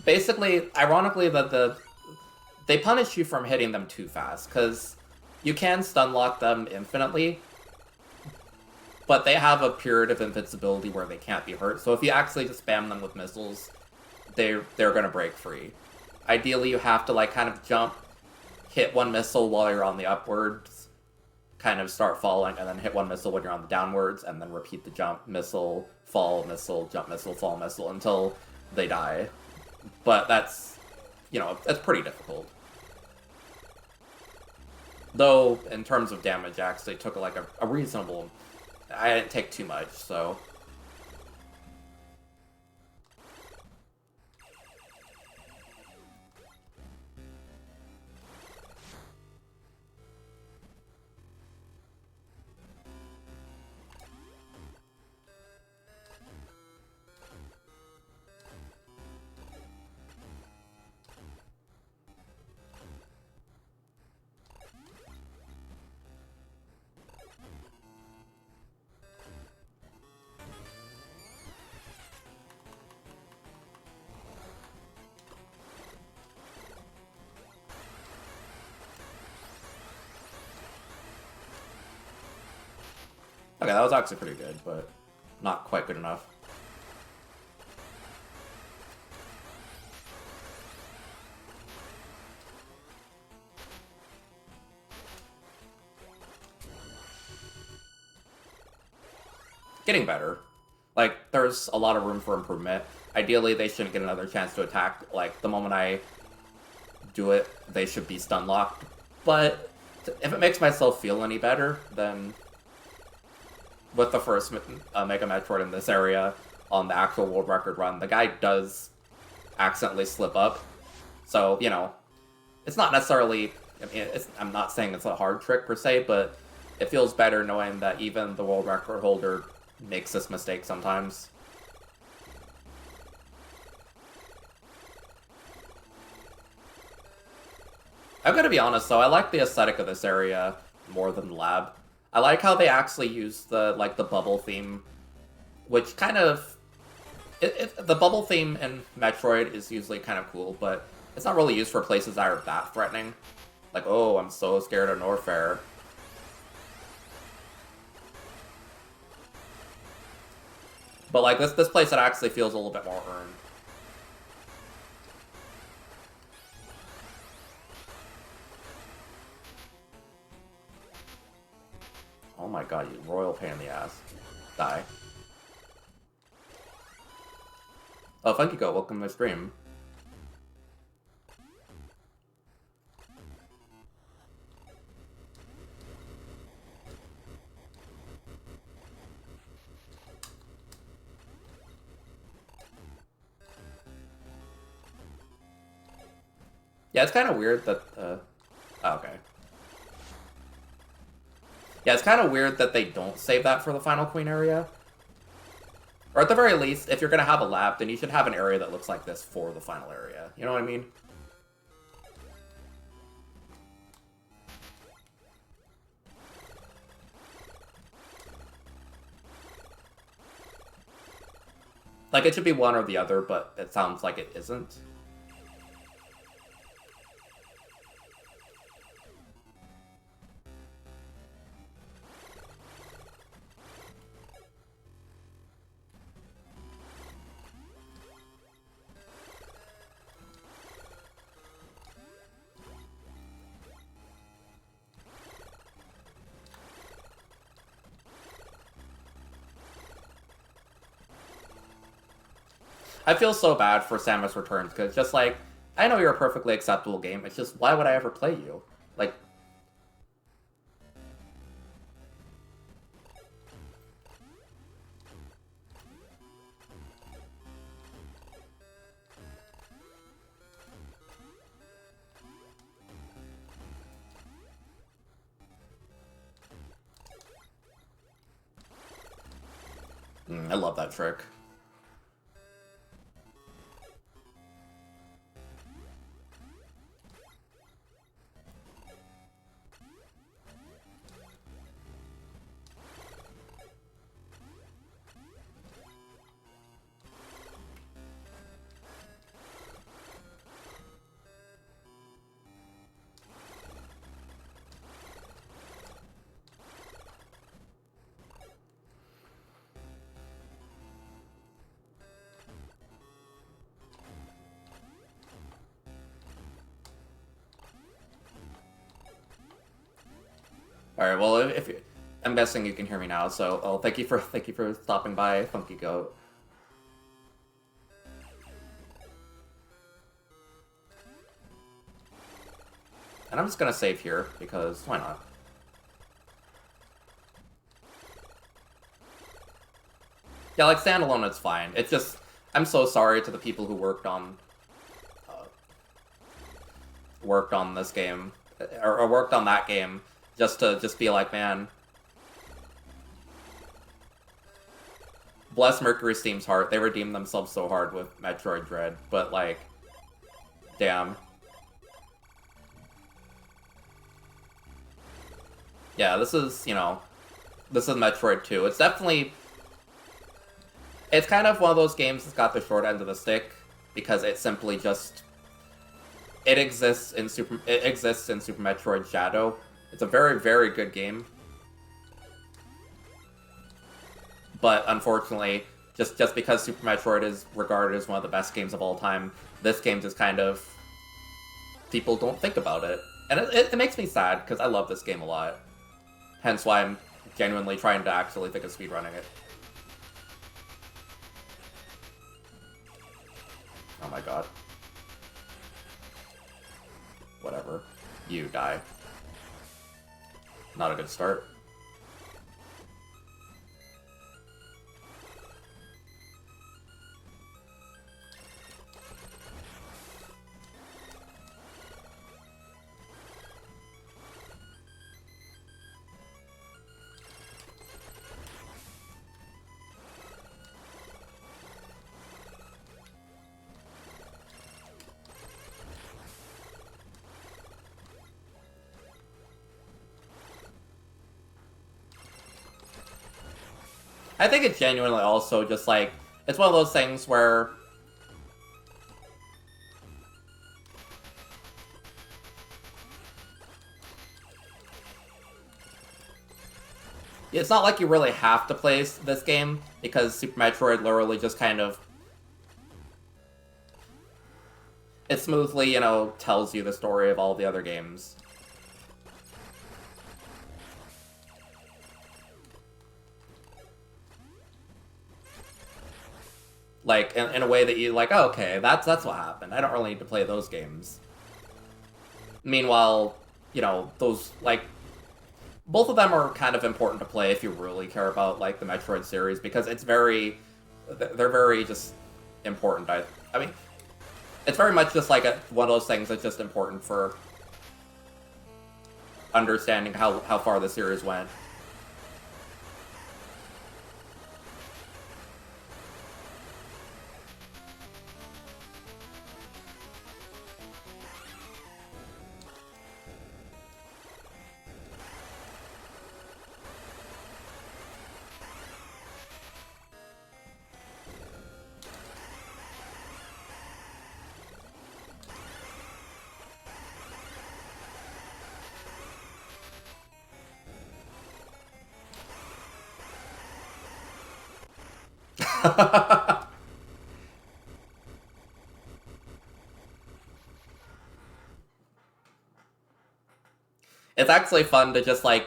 Basically, ironically, they punish you from hitting them too fast, because you can stun lock them infinitely, but they have a period of invincibility where they can't be hurt. So if you actually just spam them with missiles, they're gonna break free. Ideally, you have to like kind of jump, hit one missile while you're on the upwards, kind of start falling, and then hit one missile when you're on the downwards, and then repeat the jump, missile, jump, missile, fall, missile until they die. But that's, you know, that's pretty difficult. Though, in terms of damage, I actually took like a reasonable... I didn't take too much, so... Okay, that was actually pretty good, but not quite good enough. Getting better. Like, there's a lot of room for improvement. Ideally, they shouldn't get another chance to attack. Like, the moment I do it, they should be stun locked. But if it makes myself feel any better, then with the first Mega Metroid in this area on the actual world record run, the guy does accidentally slip up. So, you know, it's not necessarily... I mean, I'm not saying it's a hard trick per se, but it feels better knowing that even the world record holder makes this mistake sometimes. I'm gonna be honest though, I like the aesthetic of this area more than the lab. I like how they actually use the bubble theme, which kind of... the bubble theme in Metroid is usually kind of cool, but it's not really used for places that are that threatening. Like, oh, I'm so scared of Norfair. But like this place, it actually feels a little bit more earned. Oh my god, you royal pain in the ass. Die. Oh, Funky Goat, welcome to my stream. Yeah, it's kind of weird that, oh, okay. Yeah, it's kind of weird that they don't save that for the Final Queen area. Or at the very least, if you're going to have a lab, then you should have an area that looks like this for the final area. You know what I mean? Like, it should be one or the other, but it sounds like it isn't. I feel so bad for Samus Returns because just like I know you're a perfectly acceptable game. It's just why would I ever play you? Like, I love that trick. All right. Well, if I'm guessing you can hear me now, so thank you for stopping by, Funky Goat. And I'm just gonna save here because why not? Yeah, like standalone, it's fine. It's just I'm so sorry to the people who worked on this game or worked on that game just to be like, man, bless Mercury Steam's heart. They redeemed themselves so hard with Metroid Dread, but like, damn. Yeah, this is Metroid 2. It's definitely it's kind of one of those games that's got the short end of the stick because it simply just it exists in Super Metroid Shadow. It's a very, very good game. But unfortunately, just because Super Metroid is regarded as one of the best games of all time, this game just kind of people don't think about it. And it makes me sad because I love this game a lot. Hence why I'm genuinely trying to actually think of speedrunning it. Oh my god. Whatever. You die. Not a good start. I think it's genuinely also just like, it's one of those things where it's not like you really have to play this game because Super Metroid literally just kind of it smoothly, tells you the story of all the other games. Like, in a way that you like, oh, okay, that's what happened. I don't really need to play those games. Meanwhile, those, like, both of them are kind of important to play if you really care about, like, the Metroid series, because they're very just important. I mean, it's very much just like one of those things that's just important for understanding how far the series went. It's actually fun to just, like,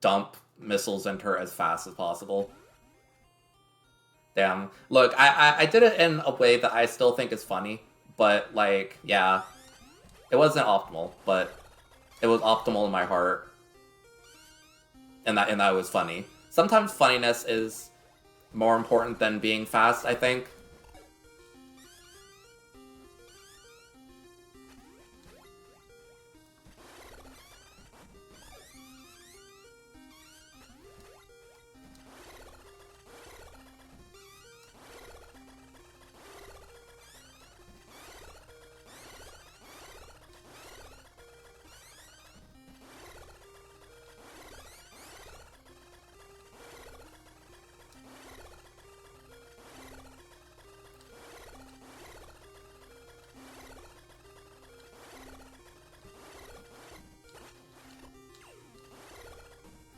dump missiles into her as fast as possible. Damn. Look, I did it in a way that I still think is funny, but like, yeah, it wasn't optimal, but it was optimal in my heart, and that was funny. Sometimes funniness is more important than being fast, I think.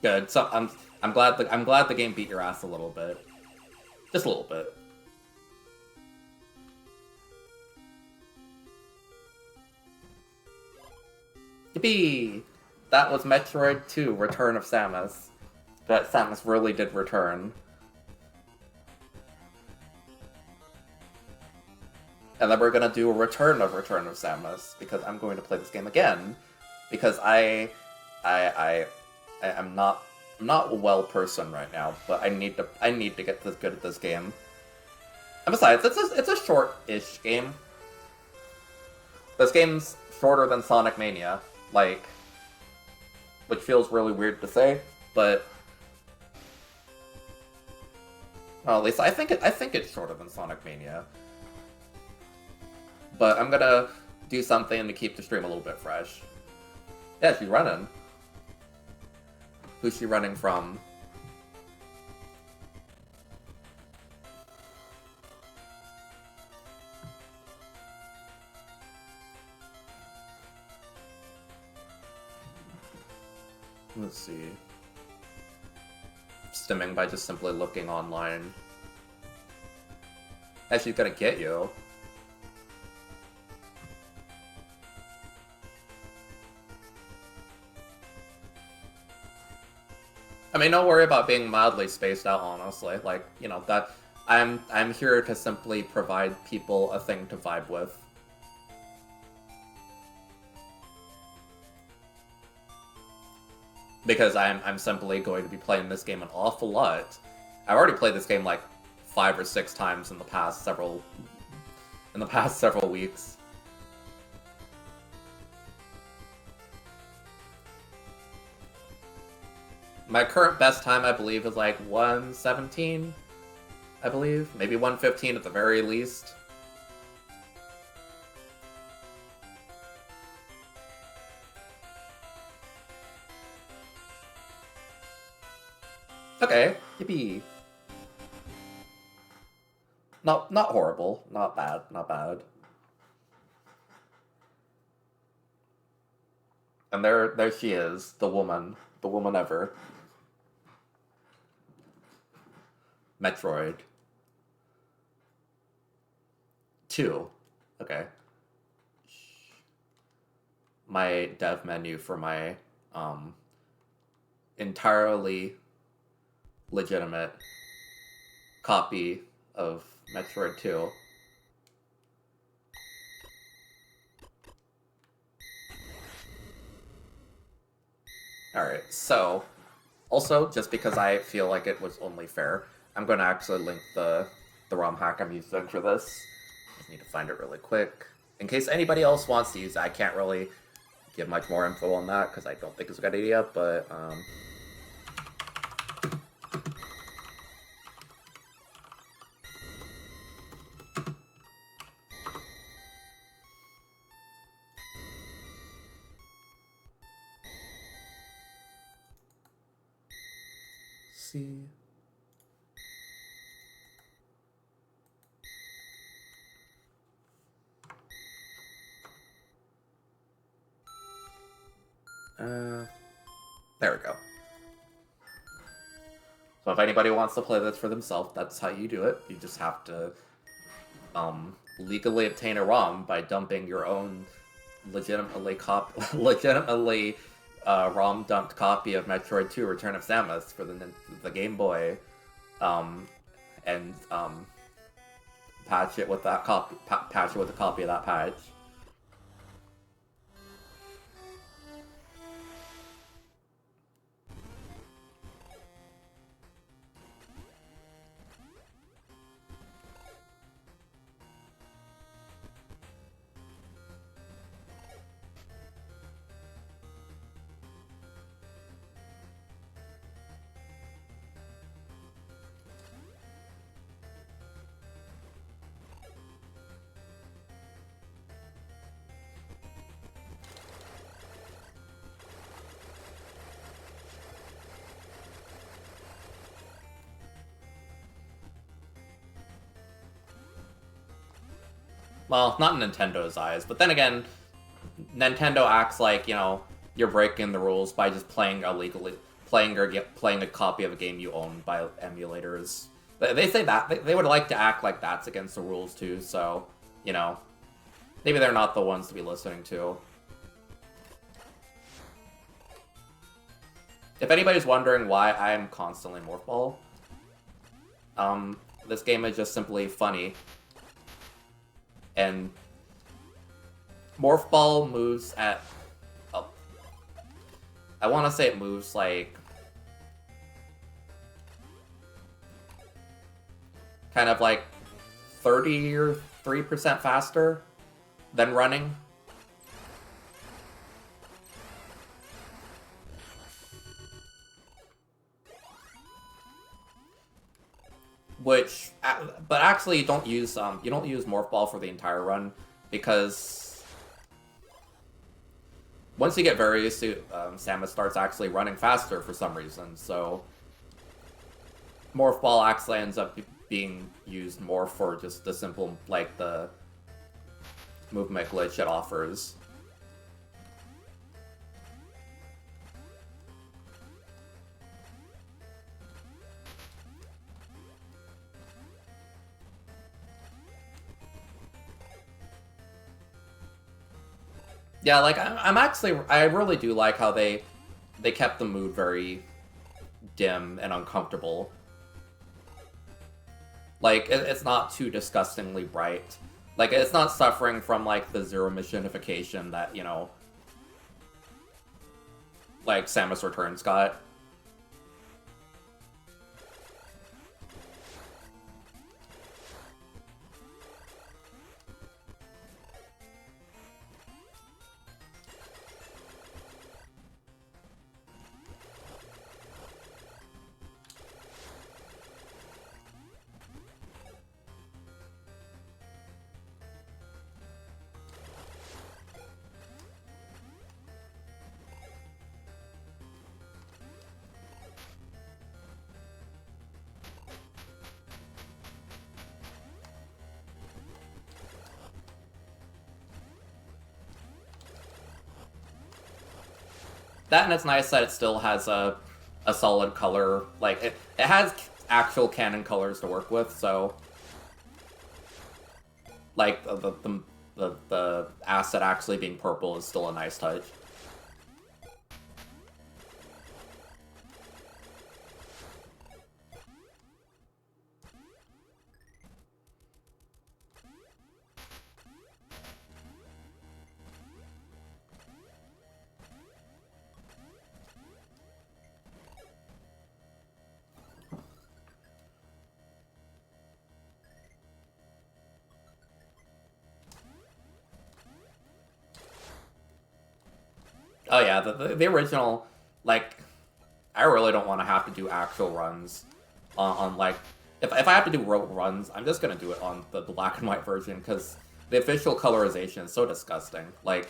Good. So I'm glad the game beat your ass a little bit. Just a little bit. Yippee! That was Metroid 2, Return of Samus. That Samus really did return. And then we're gonna do a Return of Samus, because I'm going to play this game again. Because I'm not a well person right now, but I need to get this good at this game. And besides, it's a short-ish game. This game's shorter than Sonic Mania, like, which feels really weird to say, but well, at least I think it's shorter than Sonic Mania. But I'm gonna do something to keep the stream a little bit fresh. Yeah, she's running. Who's she running from? Let's see. Stimming by just simply looking online. And she's gonna get you. I mean, don't worry about being mildly spaced out, honestly. Like, you know, that I'm here to simply provide people a thing to vibe with. Because I'm simply going to be playing this game an awful lot. I've already played this game like 5 or 6 times in the past several weeks. My current best time, I believe, is like 117, I believe. Maybe 115 at the very least. Okay, yippee. Not horrible, not bad, not bad. And there she is, the woman ever. Metroid 2. Okay. My dev menu for my entirely legitimate copy of Metroid 2. Alright, so also, just because I feel like it was only fair, I'm going to actually link the ROM hack I'm using for this. Just need to find it really quick. In case anybody else wants to use it, I can't really give much more info on that, because I don't think it's a good idea, but, see. There we go. So if anybody wants to play this for themselves, that's how you do it. You just have to legally obtain a ROM by dumping your own legitimately ROM dumped copy of Metroid 2: Return of Samus for the Game Boy. and patch it with that copy. Patch it with a copy of that patch. Well, not in Nintendo's eyes, but then again, Nintendo acts like, you know, you're breaking the rules by just playing illegally, playing a copy of a game you own by emulators. They say that they would like to act like that's against the rules too. So, you know, maybe they're not the ones to be listening to. If anybody's wondering why I'm constantly Morph Ball, this game is just simply funny. And Morph Ball moves at... Oh, I want to say it moves like... kind of like 30 or 3% faster than running. Which, but actually, you don't use Morph Ball for the entire run, because once you get very used to Samus starts actually running faster for some reason. So Morph Ball actually ends up being used more for just the simple, like, the movement glitch it offers. Yeah, like, I really do like how they kept the mood very dim and uncomfortable. Like, it's not too disgustingly bright. Like, it's not suffering from, like, the zero missionification that, you know, like, Samus Returns got. That, and it's nice that it still has a solid color. Like, it has actual canon colors to work with, so like the asset actually being purple is still a nice touch. Oh yeah, the original, like, I really don't want to have to do actual runs on like, if I have to do runs, I'm just gonna do it on the black and white version, because the official colorization is so disgusting. Like,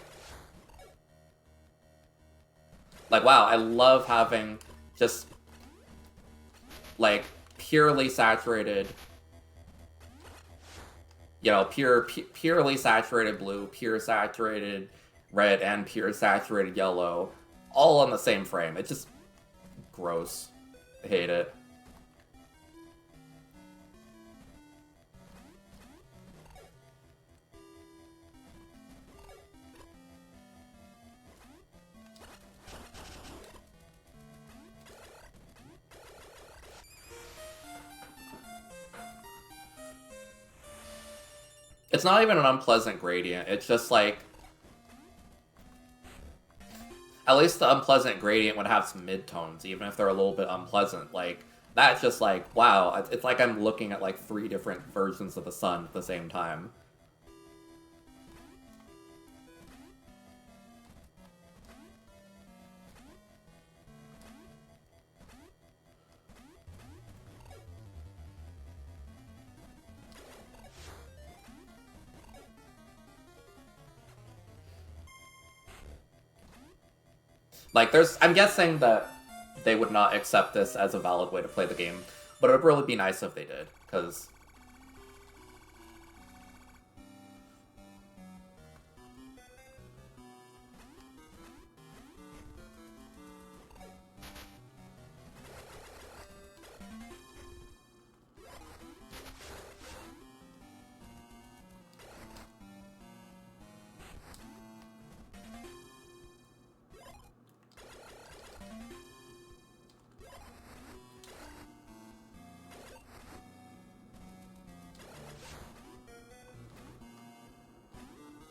wow, I love having just, like, purely saturated, you know, purely saturated blue, pure saturated red, and pure saturated yellow, all on the same frame. It's just gross. I hate it. It's not even an unpleasant gradient. It's just like, at least the unpleasant gradient would have some midtones, even if they're a little bit unpleasant. Like, that's just like, wow, it's like I'm looking at like 3 different versions of the sun at the same time. Like, I'm guessing that they would not accept this as a valid way to play the game, but it would really be nice if they did, because...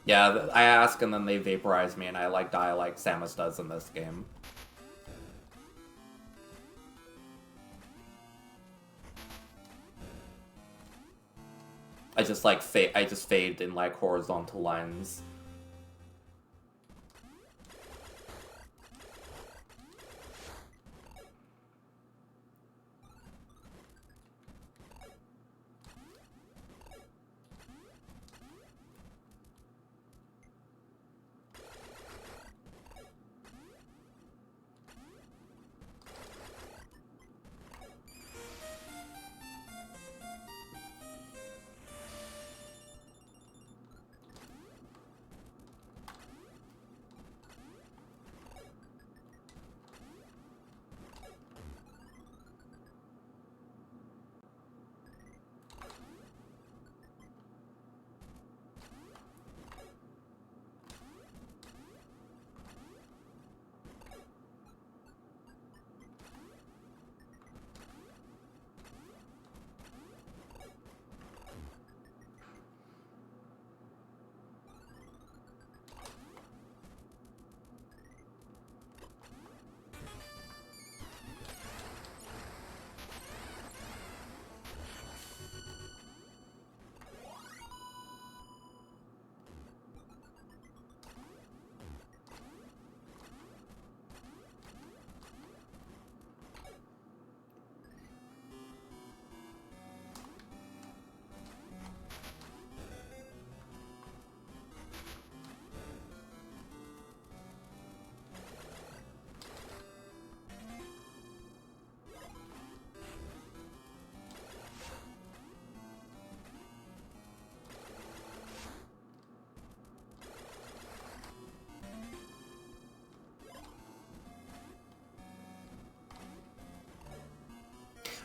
Yeah, I ask and then they vaporize me and I like die like Samus does in this game. I just like I just fade in like horizontal lines.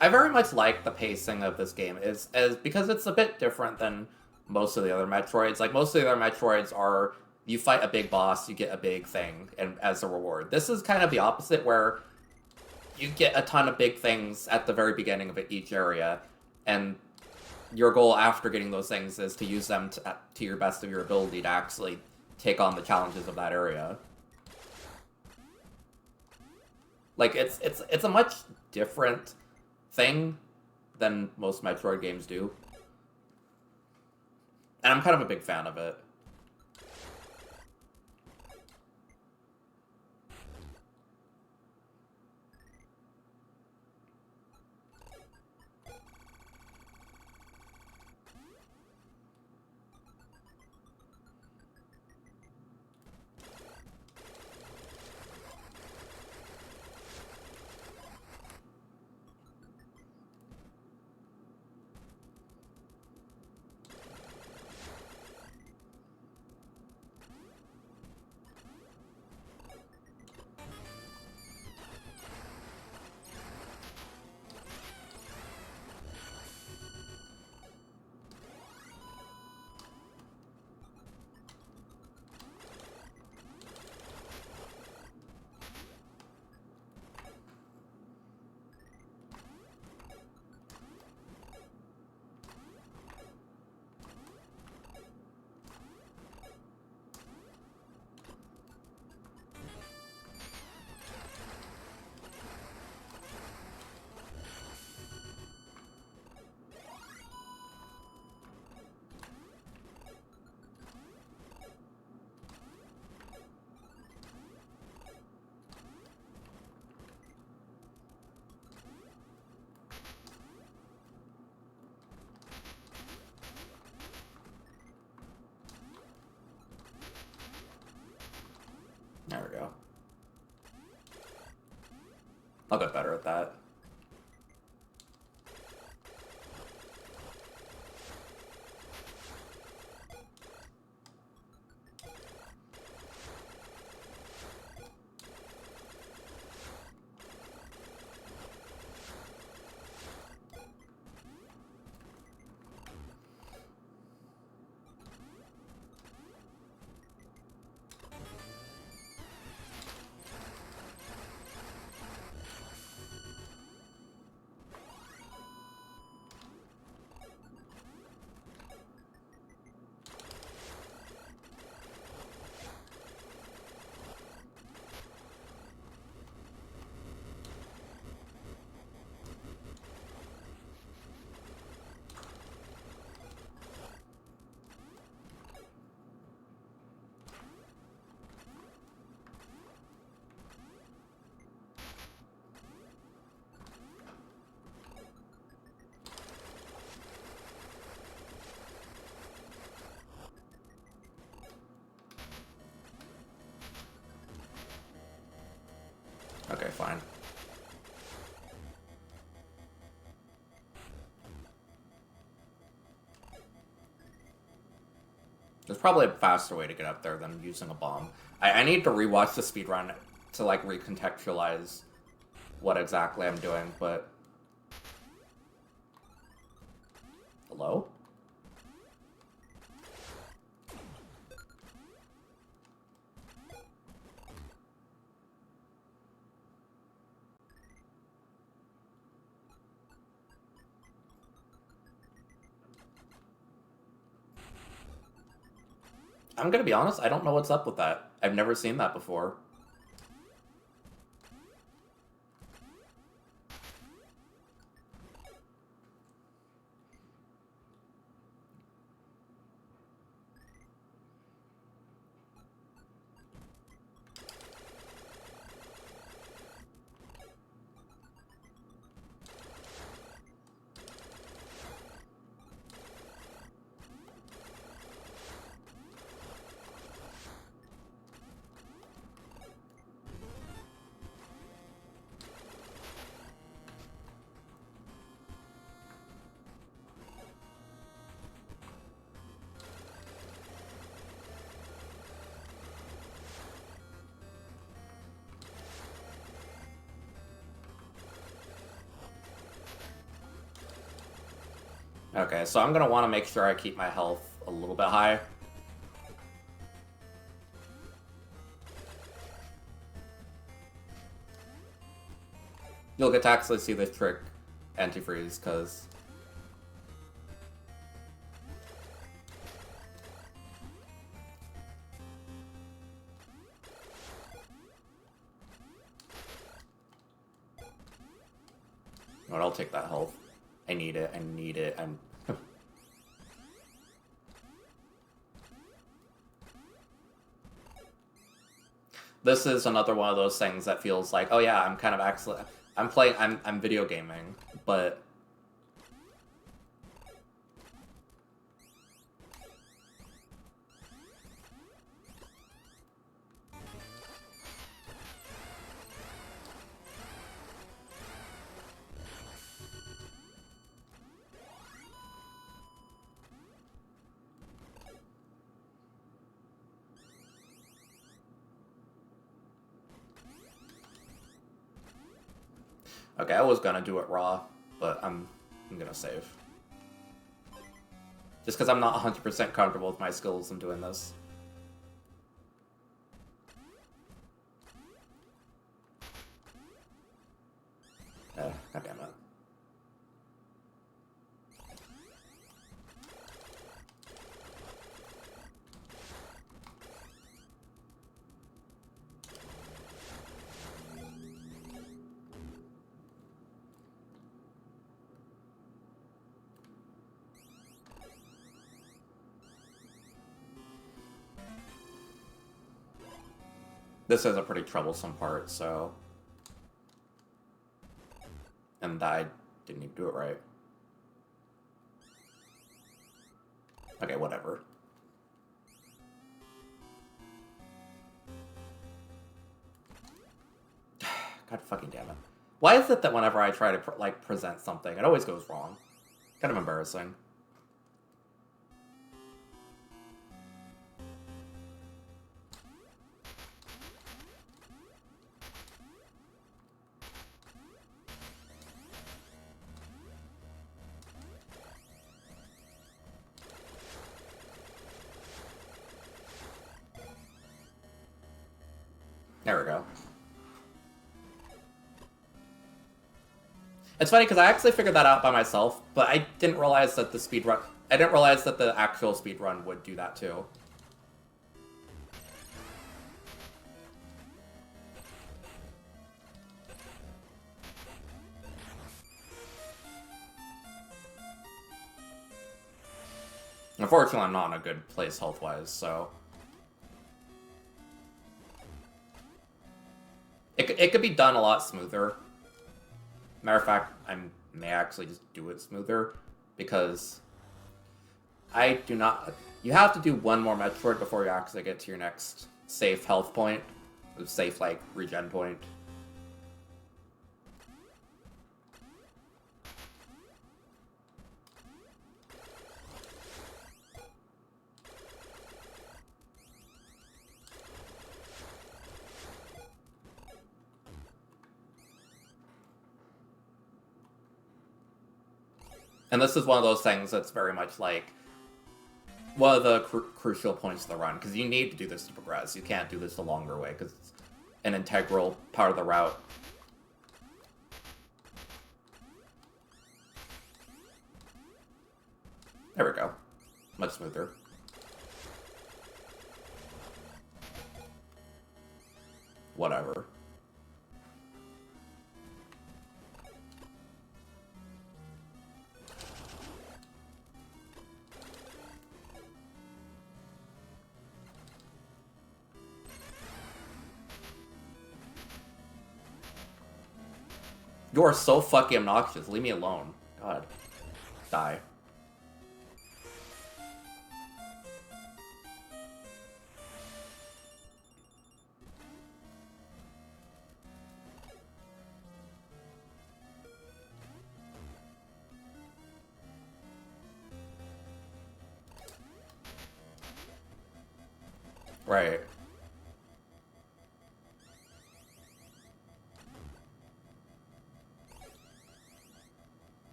I very much like the pacing of this game is because it's a bit different than most of the other Metroids. Like most of the other Metroids are you fight a big boss, you get a big thing and as a reward. This is kind of the opposite where you get a ton of big things at the very beginning of each area, and your goal after getting those things is to use them to your best of your ability to actually take on the challenges of that area. Like it's a much different thing than most Metroid games do. And I'm kind of a big fan of it. There we go. I'll get better at that. Okay, fine. There's probably a faster way to get up there than using a bomb. I need to rewatch the speedrun to, like, recontextualize what exactly I'm doing, but... Hello? I'm gonna be honest, I don't know what's up with that. I've never seen that before. Okay, so I'm gonna want to make sure I keep my health a little bit high. You'll get to actually see this trick antifreeze, because... But I'll take that health. I need it, I need it, I'm... This is another one of those things that feels like, oh yeah, I'm kind of actually... I'm video gaming, but... Okay, I was gonna do it raw, but I'm gonna save. Just because I'm not 100% comfortable with my skills in doing this. God damn it. This is a pretty troublesome part, so... And I didn't even do it right. Okay, whatever. God fucking damn it. Why is it that whenever I try to, present something, it always goes wrong? Kind of embarrassing. There we go. It's funny because I actually figured that out by myself, but I didn't realize that I didn't realize that the actual speedrun would do that too. Unfortunately, I'm not in a good place health-wise, so... It could be done a lot smoother. Matter of fact, I may actually just do it smoother, because I do not... You have to do one more Metroid before you actually get to your next safe health point. Safe, regen point. And this is one of those things that's very much one of the crucial points of the run, because you need to do this to progress. You can't do this the longer way, because it's an integral part of the route. There we go. Much smoother. Whatever. You are so fucking obnoxious. Leave me alone. God. Die. Right.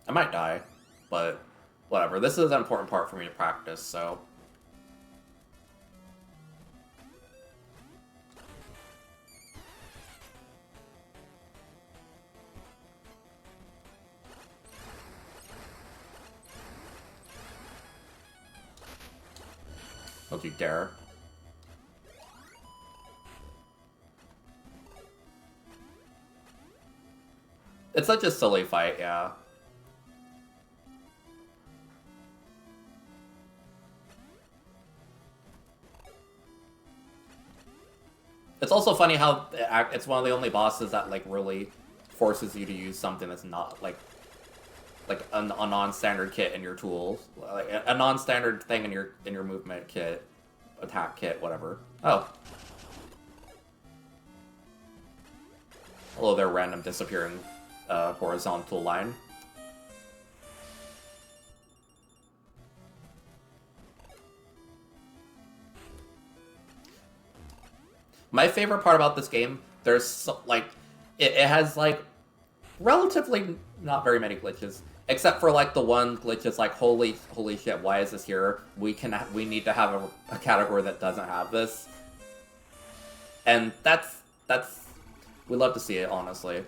I might die, but whatever. This is an important part for me to practice, so... Don't you dare. It's such a silly fight, yeah. It's also funny how it's one of the only bosses that, really forces you to use something that's not, a non-standard kit in your tools. Like, a non-standard thing in your movement kit, attack kit, whatever. Oh. Hello there, random disappearing horizontal line. My favorite part about this game, there's, it has, relatively not very many glitches. Except for, the one glitch is, holy shit, why is this here? We need to have a category that doesn't have this. And that's, we love to see it, honestly.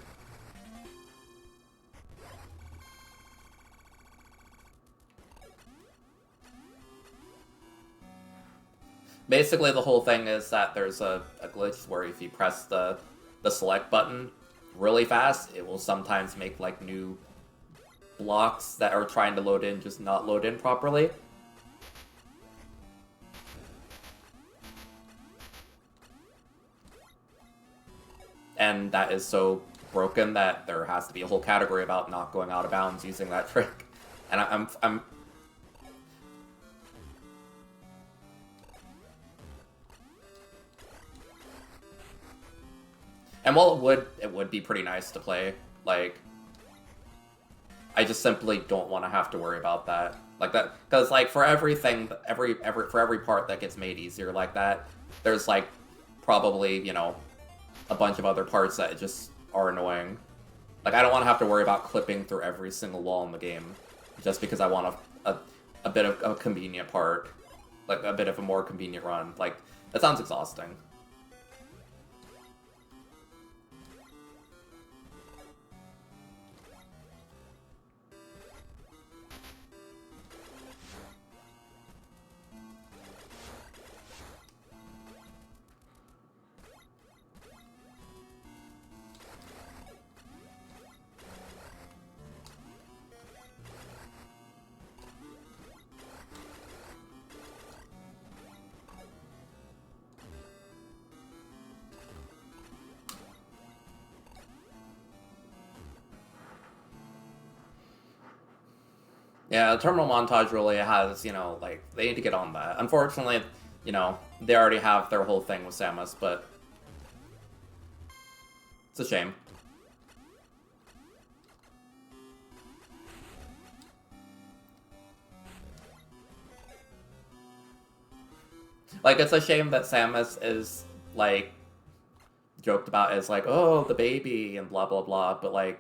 Basically, the whole thing is that there's a glitch where if you press the select button really fast, it will sometimes make, new blocks that are trying to load in just not load in properly. And that is so broken that there has to be a whole category about not going out of bounds using that trick. And I'm And while it would be pretty nice to play, like, I just simply don't want to have to worry about that. Like that, because like for everything, for every part that gets made easier like that, there's like probably, you know, a bunch of other parts that just are annoying. Like I don't want to have to worry about clipping through every single wall in the game just because I want a bit of a convenient part, like a bit of a more convenient run. Like that sounds exhausting. Yeah, the terminal montage really has, you know, like, they need to get on that. Unfortunately, you know, they already have their whole thing with Samus, but it's a shame. Like, it's a shame that Samus is, like, joked about as, like, oh, the baby, and blah, blah, blah, but, like,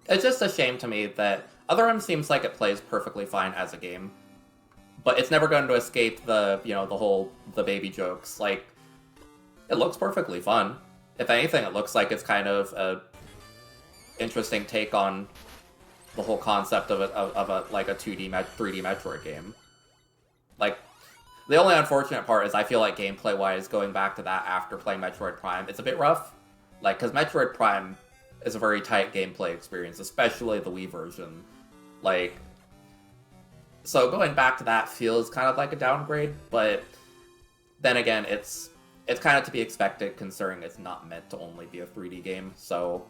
it's just a shame to me that Other M seems like it plays perfectly fine as a game, but it's never going to escape the, you know, the baby jokes. Like, it looks perfectly fun. If anything, it looks like it's kind of a interesting take on the whole concept of a like a 3D Metroid game. Like, the only unfortunate part is I feel like gameplay-wise, going back to that after playing Metroid Prime, it's a bit rough. Like, because Metroid Prime is a very tight gameplay experience, especially the Wii version. Like, so going back to that feels kind of like a downgrade, but then again, it's kind of to be expected considering it's not meant to only be a 3D game. So,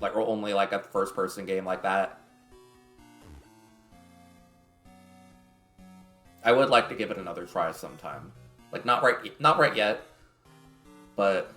like, or only like a first-person game like that. I would like to give it another try sometime. Like, not right yet, but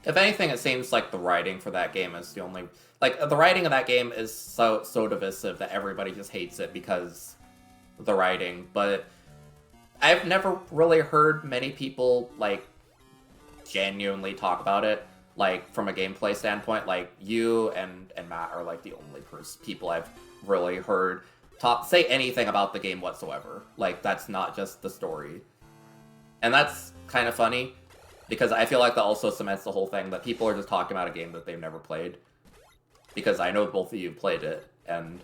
if anything, it seems like the writing for that game is the only... Like, the writing of that game is so divisive that everybody just hates it because of the writing, but I've never really heard many people, like, genuinely talk about it, like, from a gameplay standpoint. Like, you and Matt are, like, the only people I've really heard say anything about the game whatsoever. Like, that's not just the story. And that's kind of funny, because I feel like that also cements the whole thing that people are just talking about a game that they've never played. Because I know both of you played it, and...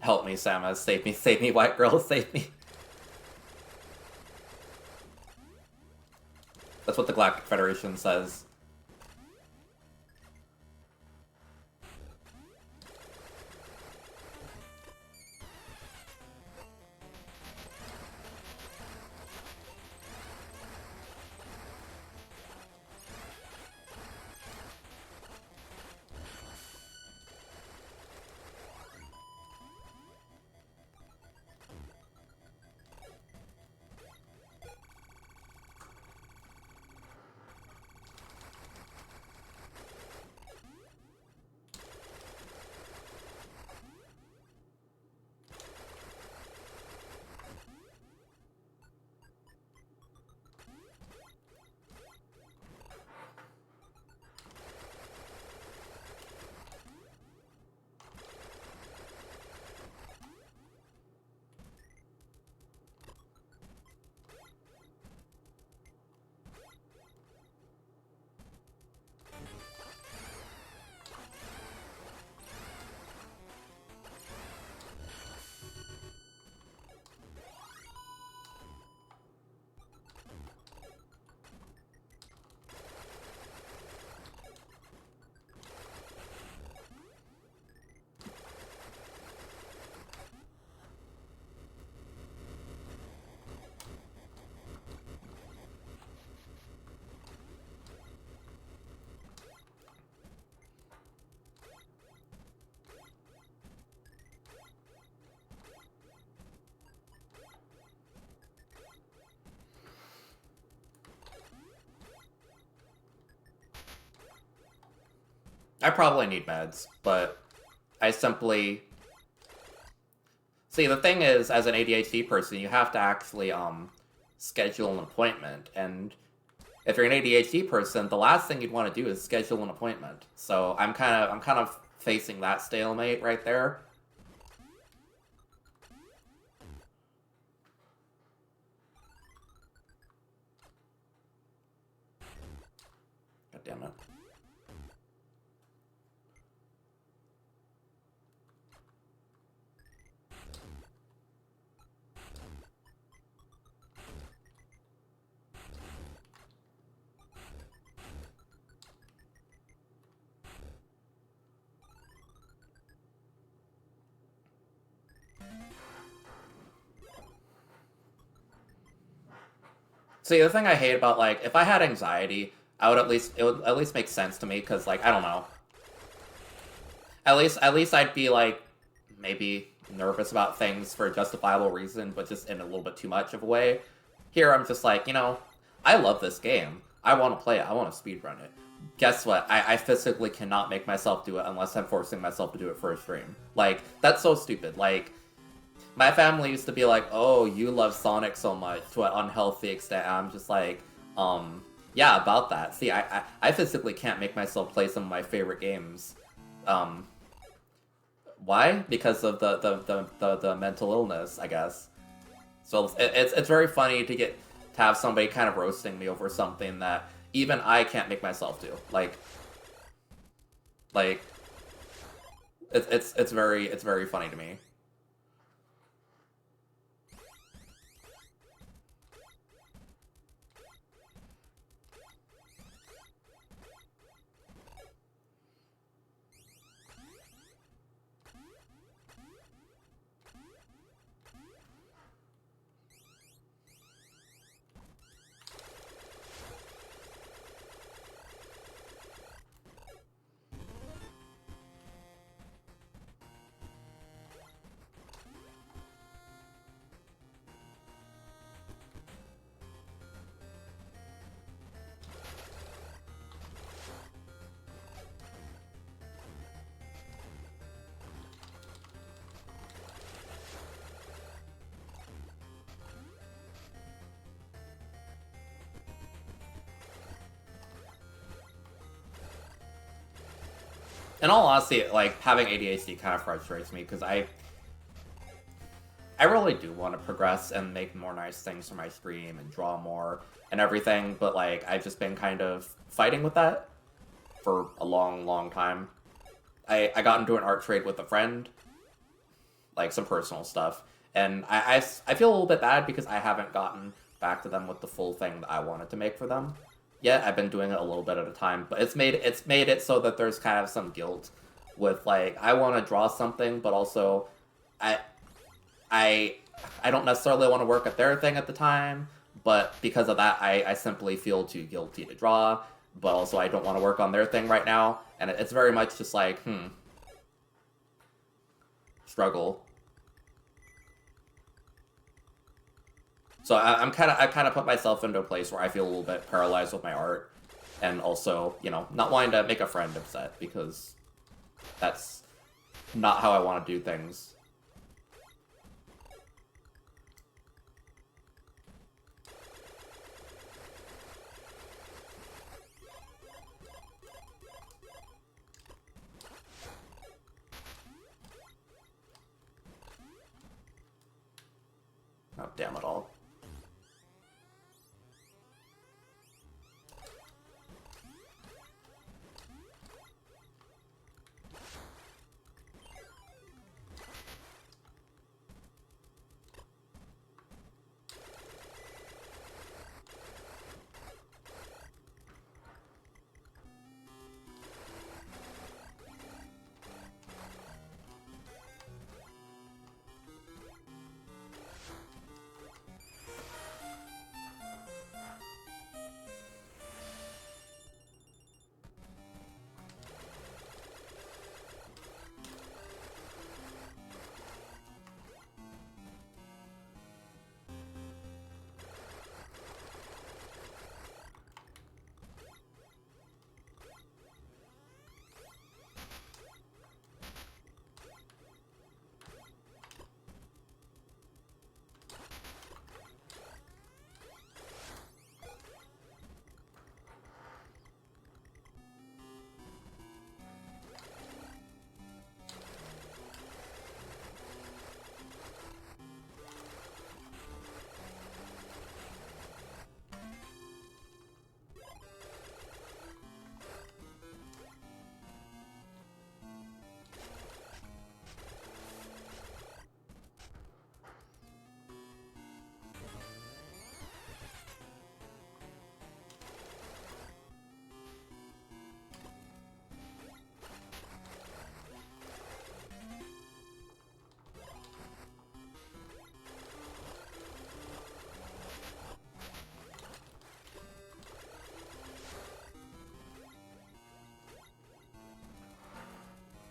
Help me, Samus. Save me, white girl, save me. That's what the Galactic Federation says. I probably need meds, but I simply... See, the thing is, as an ADHD person, you have to actually, schedule an appointment, and if you're an ADHD person, the last thing you'd want to do is schedule an appointment. So I'm kind of facing that stalemate right there. God damn it. See, the thing I hate about, like, if I had anxiety, it would at least make sense to me, because, like, I don't know. At least I'd be, like, maybe nervous about things for a justifiable reason, but just in a little bit too much of a way. Here, I'm just like, you know, I love this game. I want to play it. I want to speedrun it. Guess what? I physically cannot make myself do it unless I'm forcing myself to do it for a stream. Like, that's so stupid. Like, my family used to be like, oh, you love Sonic so much to an unhealthy extent. And I'm just like, yeah, about that. See, I physically can't make myself play some of my favorite games. Why? Because of the mental illness, I guess. So it's very funny to have somebody kind of roasting me over something that even I can't make myself do. Like it's very funny to me. In all honesty, like, having ADHD kind of frustrates me, because I really do want to progress and make more nice things for my stream and draw more and everything, but, like, I've just been kind of fighting with that for a long, long time. I got into an art trade with a friend, like some personal stuff. And I feel a little bit bad because I haven't gotten back to them with the full thing that I wanted to make for them. Yeah, I've been doing it a little bit at a time, but it's made it so that there's kind of some guilt with like I want to draw something, but also I I I don't necessarily want to work at their thing at the time, but because of that, I simply feel too guilty to draw, but also I don't want to work on their thing right now, and it's very much just like, struggle. So I kind of put myself into a place where I feel a little bit paralyzed with my art, and also, you know, not wanting to make a friend upset, because that's not how I want to do things. Oh, damn it all.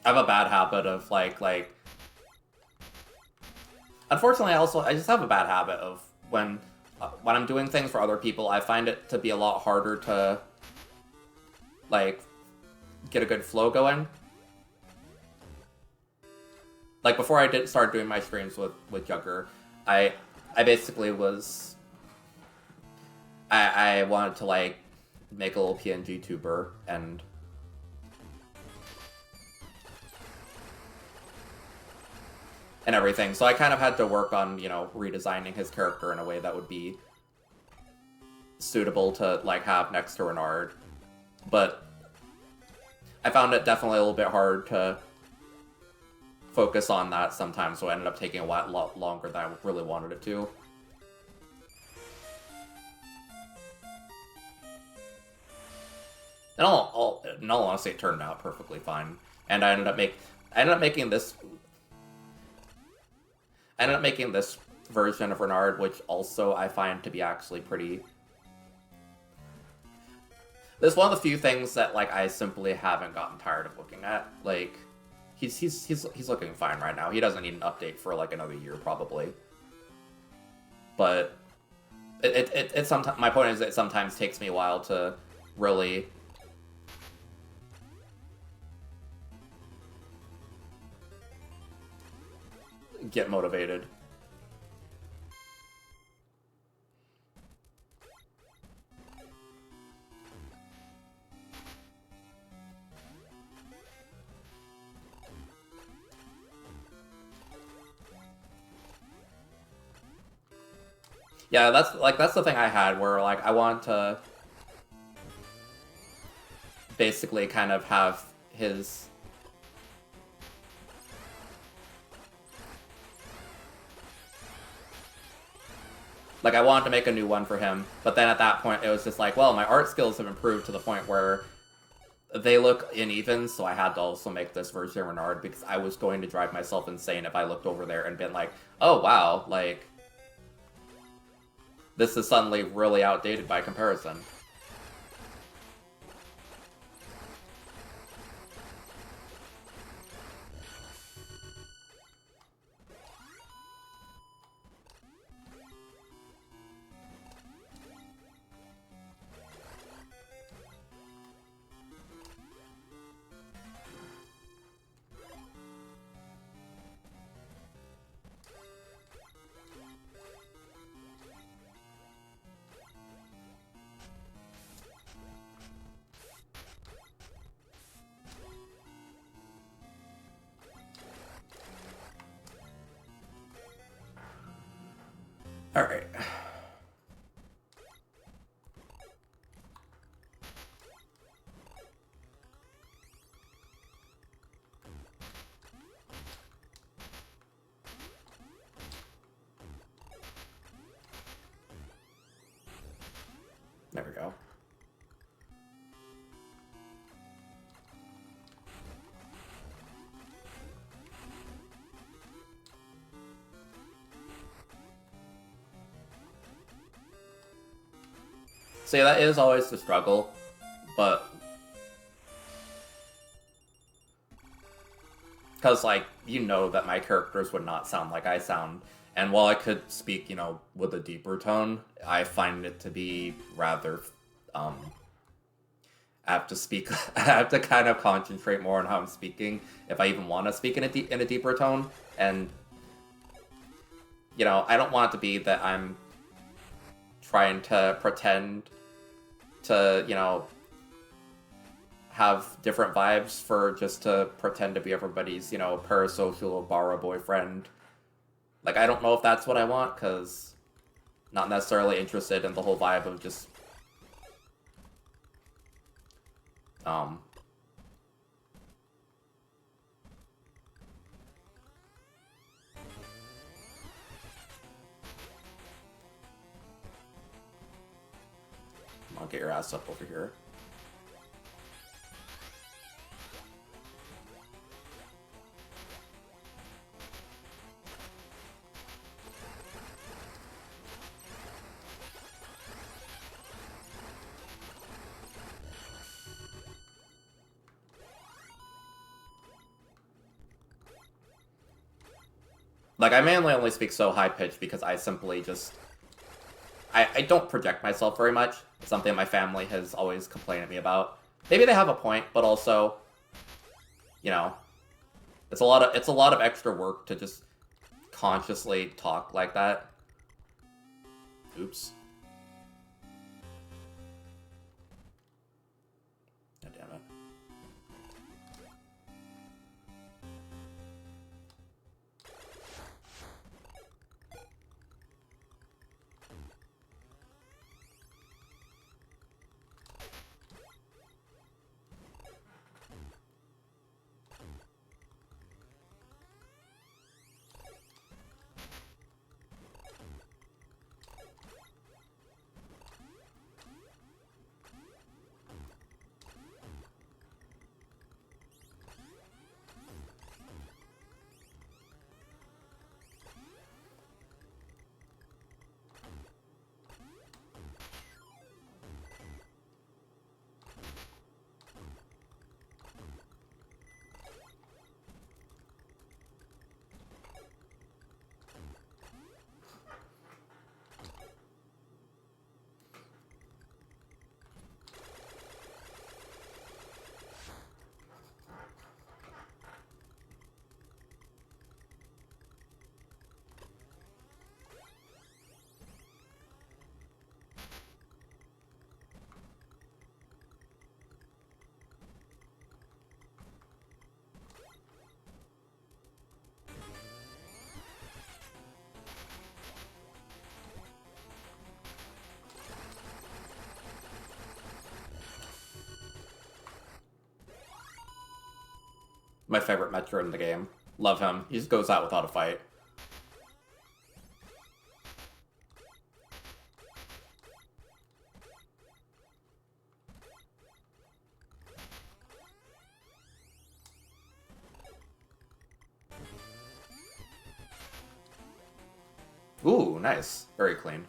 I have a bad habit of like. Unfortunately, I just have a bad habit of when I'm doing things for other people, I find it to be a lot harder to like get a good flow going. Like before I did start doing my streams with Jugger, I basically was I wanted to like make a little PNG tuber and everything. So I kind of had to work on, you know, redesigning his character in a way that would be suitable to, like, have next to Renard. But I found it definitely a little bit hard to focus on that sometimes, so it ended up taking a lot longer than I really wanted it to. And in all honesty, it turned out perfectly fine. And I ended up making this version of Renard, which also I find to be actually pretty. This is one of the few things that like I simply haven't gotten tired of looking at. Like, he's looking fine right now. He doesn't need an update for like another year probably. But it sometimes, my point is it sometimes takes me a while to really get motivated. Yeah, that's the thing I had where like I want to basically kind of have his Like, I wanted to make a new one for him, but then at that point, it was just like, well, my art skills have improved to the point where they look uneven, so I had to also make this version of Renard, because I was going to drive myself insane if I looked over there and been like, oh, wow, like, this is suddenly really outdated by comparison. Alright. There we go. See, that is always the struggle, but... Because, like, you know that my characters would not sound like I sound, and while I could speak, you know, with a deeper tone, I find it to be rather, I have to speak, I have to kind of concentrate more on how I'm speaking, if I even want to speak in a deeper tone, and, you know, I don't want it to be that I'm trying to pretend to, you know, have different vibes for just to pretend to be everybody's, you know, parasocial Obara boyfriend. Like, I don't know if that's what I want, because not necessarily interested in the whole vibe of just, I'll get your ass up over here. Like, I mainly only speak so high-pitched because I simply just... I don't project myself very much. It's something my family has always complained at me about. Maybe they have a point, but also, you know, it's a lot of extra work to just consciously talk like that. Oops. God damn it. My favorite Metro in the game. Love him. He just goes out without a fight. Ooh, nice. Very clean.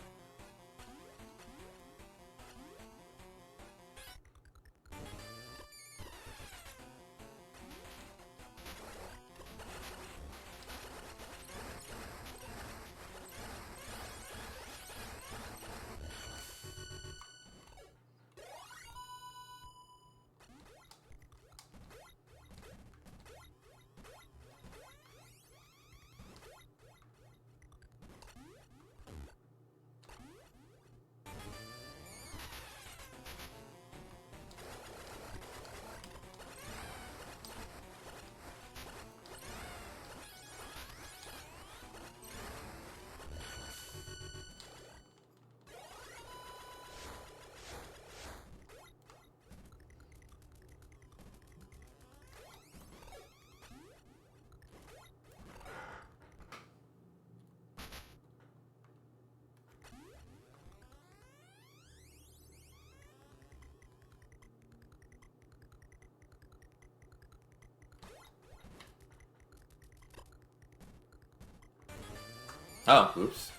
Oh, oops.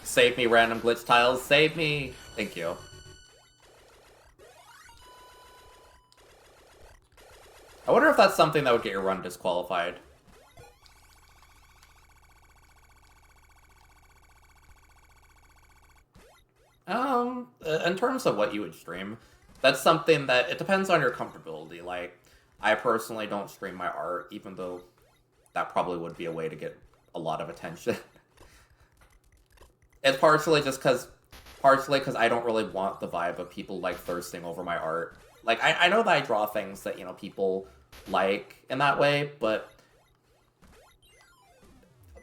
Save me, random glitch tiles. Save me! Thank you. I wonder if that's something that would get your run disqualified. In terms of what you would stream, that's something that, it depends on your comfortability. Like, I personally don't stream my art, even though that probably would be a way to get a lot of attention. It's partially because I don't really want the vibe of people, like, thirsting over my art. Like, I know that I draw things that, you know, people like in that way, but...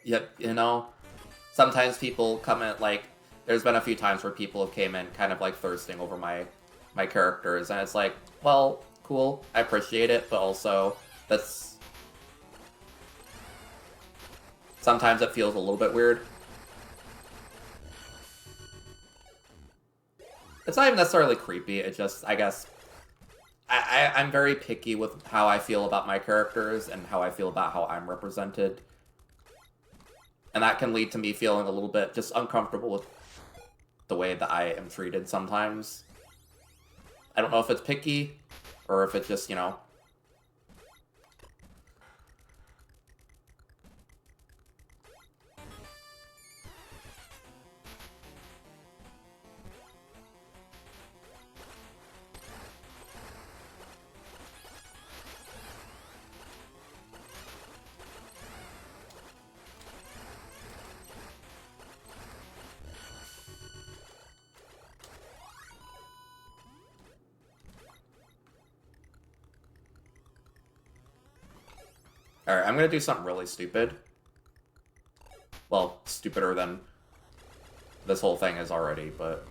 Yeah, you know, sometimes people come in, like, there's been a few times where people have came in kind of, like, thirsting over my characters, and it's like, well, cool, I appreciate it, but also, that's... Sometimes it feels a little bit weird. It's not even necessarily creepy, it just, I guess... I'm very picky with how I feel about my characters and how I feel about how I'm represented. And that can lead to me feeling a little bit just uncomfortable with the way that I am treated sometimes. I don't know if it's picky, or if it's just, you know... Alright, I'm gonna do something really stupid. Well, stupider than this whole thing is already, but...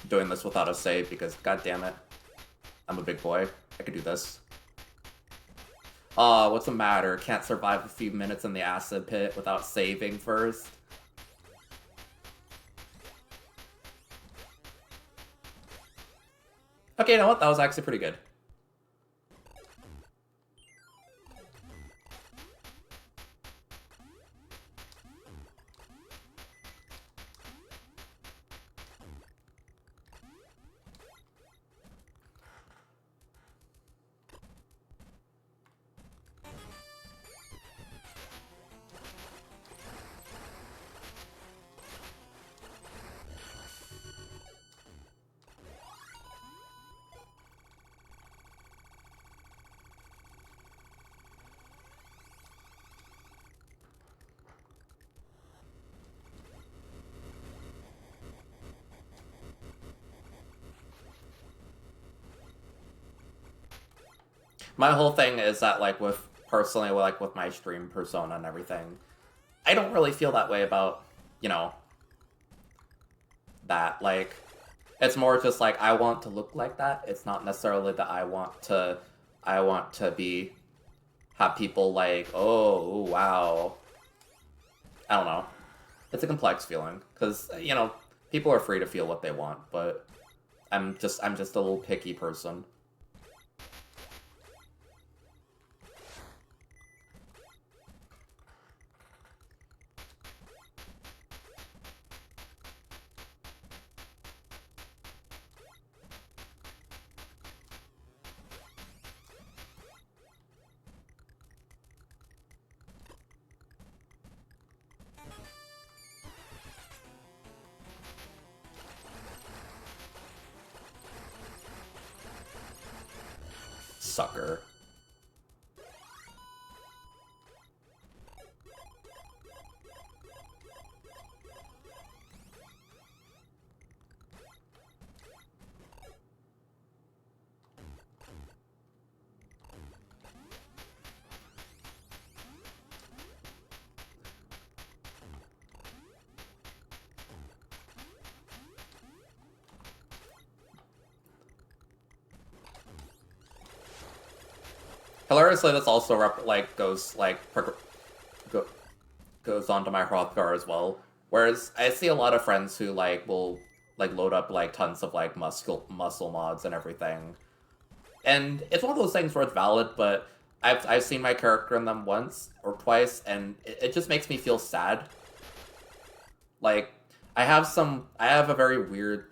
Doing this without a save because, god damn it, I'm a big boy. I could do this. What's the matter? Can't survive a few minutes in the acid pit without saving first? Okay, you know what? That was actually pretty good. My whole thing is that, like, personally, like, with my stream persona and everything, I don't really feel that way about, you know, that. Like, it's more just like, I want to look like that. It's not necessarily that I want to have people like, oh, wow. I don't know. It's a complex feeling because people are free to feel what they want, but I'm just a little picky person. Sucker. Hilariously, this also go, goes onto my Hrothgar as well. Whereas I see a lot of friends who will load up tons of muscle mods and everything, and it's one of those things where it's valid, but I've seen my character in them once or twice, and it just makes me feel sad. Like I have a very weird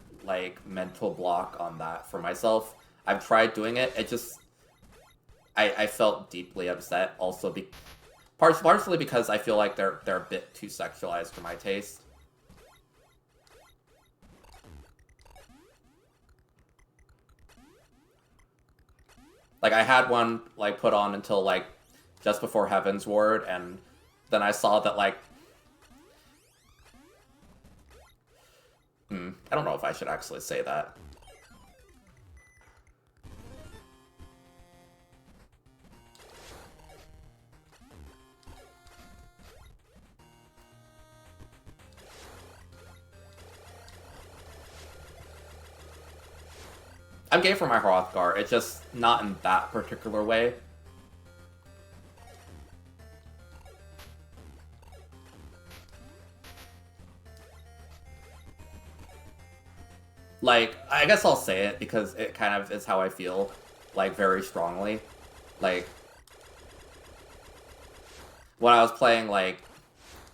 mental block on that for myself. I've tried doing it. It just I felt deeply upset. Also, partially because I feel like they're a bit too sexualized for my taste. Like I had one put on until just before Heaven's Ward, and then I saw that I don't know if I should actually say that. I'm gay for my Hrothgar, it's just not in that particular way. I guess I'll say it because it kind of is how I feel, very strongly. When I was playing,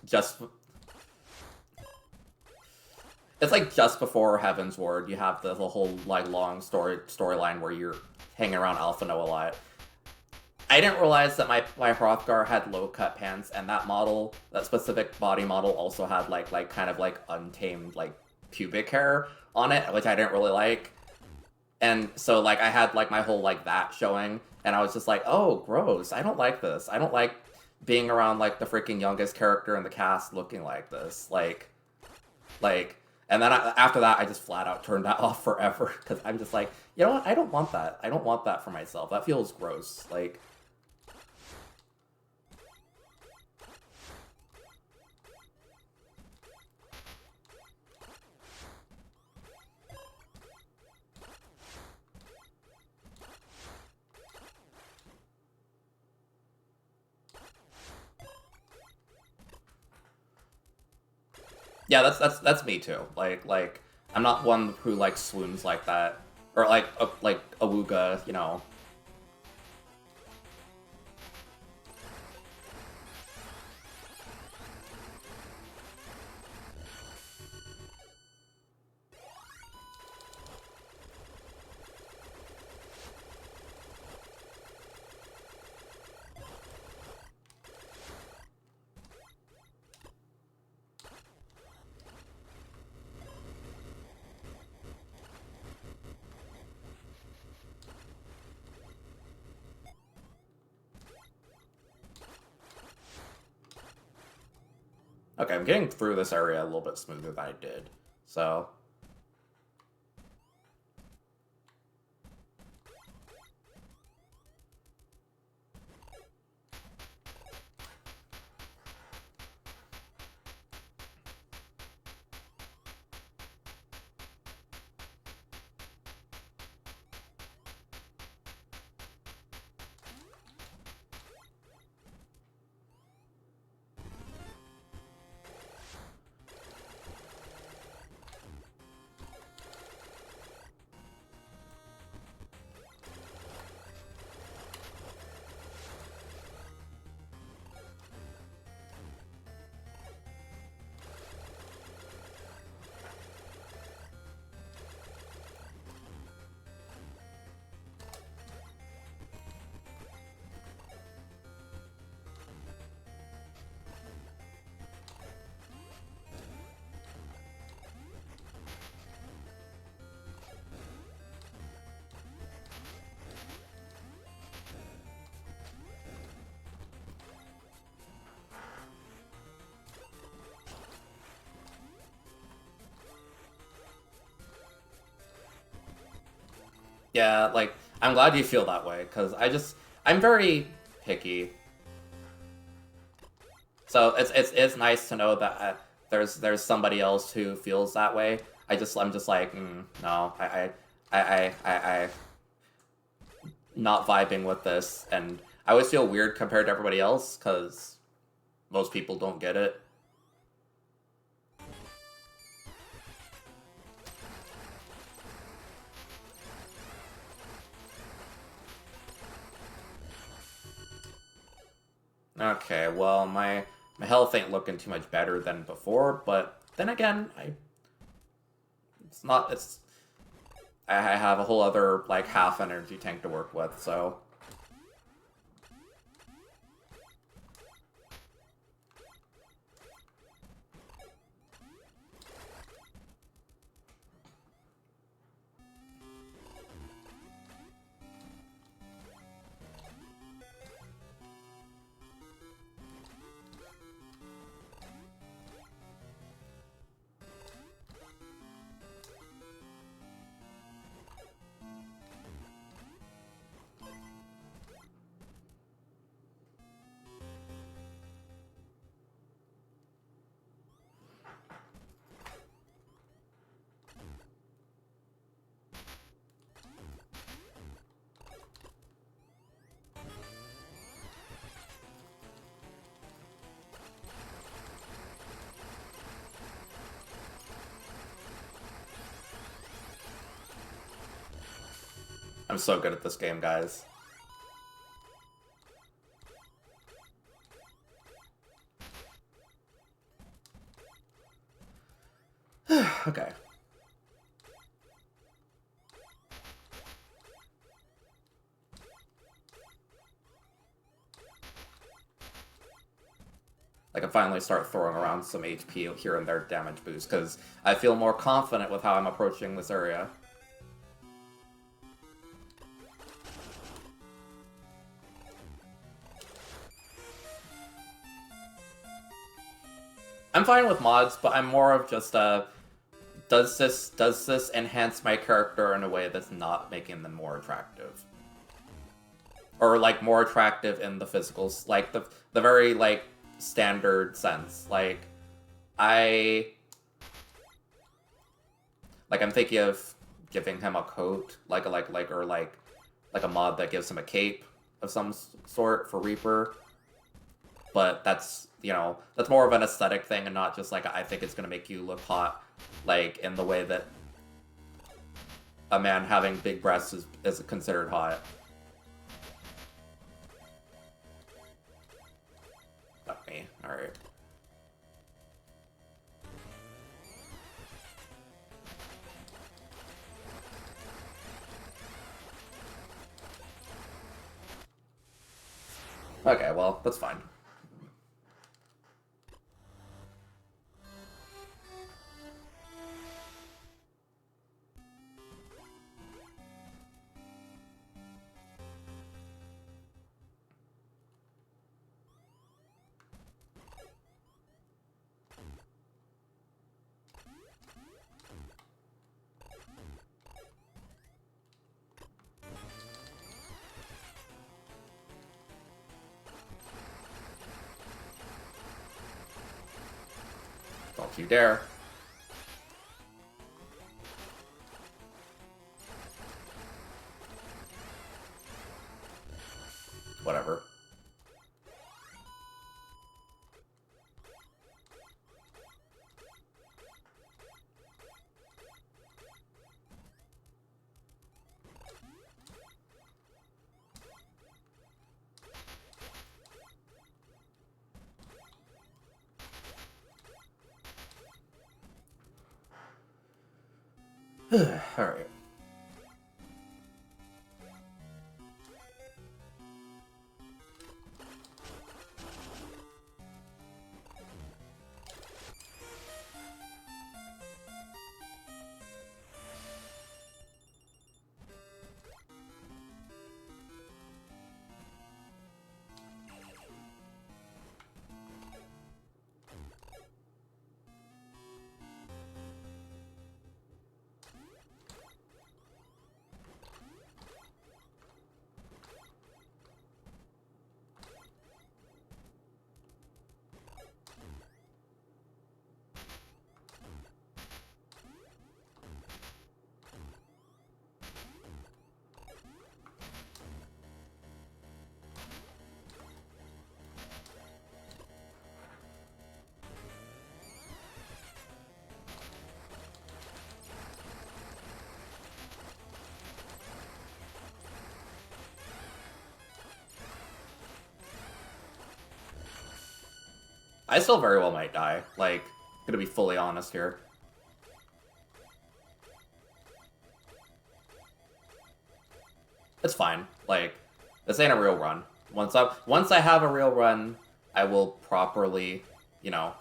just... It's just before Heaven's Ward, you have the whole, long storyline where you're hanging around Alphino a lot. I didn't realize that my Hrothgar had low-cut pants, and that specific body model also had, kind of, untamed, pubic hair on it, which I didn't really like. And so, I had, my whole, that showing, and I was just like, oh, gross, I don't like this. I don't like being around, the freaking youngest character in the cast looking like this. And then after that, I just flat out turned that off forever, because I'm just like, you know what, I don't want that. I don't want that for myself. That feels gross. Yeah, that's me too. I'm not one who swoons like that, or Awuga, Okay, I'm getting through this area a little bit smoother than I did. So, Yeah, like, I'm glad you feel that way, because I'm very picky. So it's nice to know that there's somebody else who feels that way. I'm just like, no, I not vibing with this, and I always feel weird compared to everybody else, because most people don't get it. Okay, well, my health ain't looking too much better than before, but then again, it's not, it's, I have a whole other, like, half energy tank to work with, so. I'm so good at this game, guys. Okay. I can finally start throwing around some HP here and there damage boost, because I feel more confident with how I'm approaching this area. I'm fine with mods, but I'm more of just does this enhance my character in a way that's not making them more attractive? Or like more attractive in the physicals, like the very like standard sense. I I'm thinking of giving him a coat, like a mod that gives him a cape of some sort for Reaper. But that's, that's more of an aesthetic thing and not just like I think it's gonna make you look hot, like in the way that a man having big breasts is considered hot. Fuck me. Alright. Okay, well, that's fine. Don't you dare. Whatever. Alright. I still very well might die. Like, gonna be fully honest here. It's fine. Like, this ain't a real run. Once I have a real run, I will properly, you know.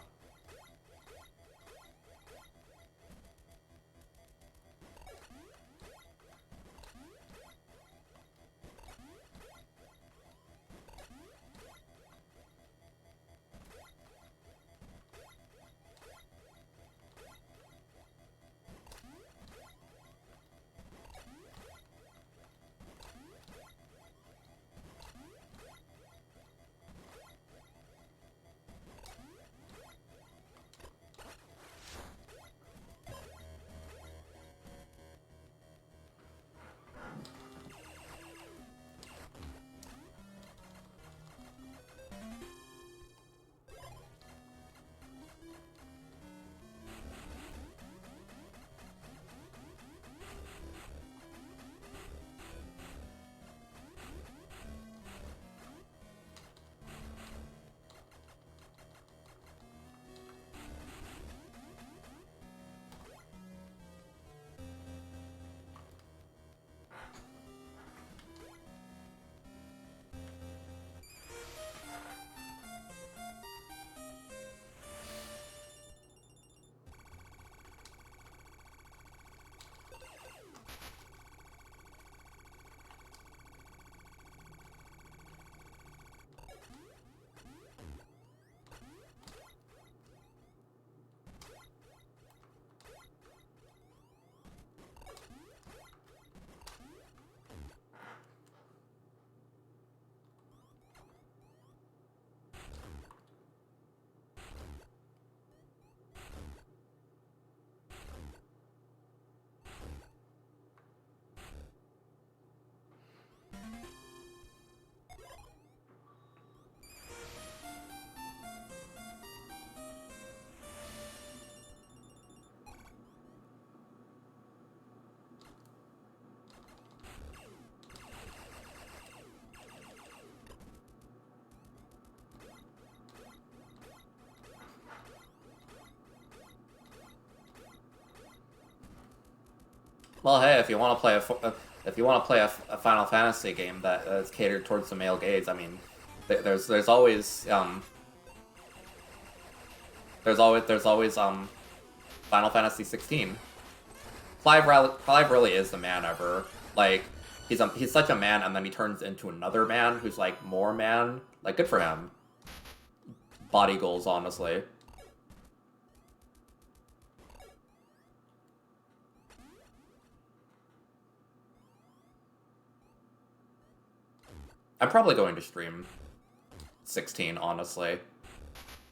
Well, hey, if you want to play a Final Fantasy game that is catered towards the male gaze, I mean, there's always Final Fantasy 16. Clive really is the man ever. Like, he's such a man, and then he turns into another man who's like more man. Like, good for him. Body goals, honestly. I'm probably going to stream 16, honestly.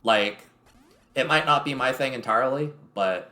Like, it might not be my thing entirely, but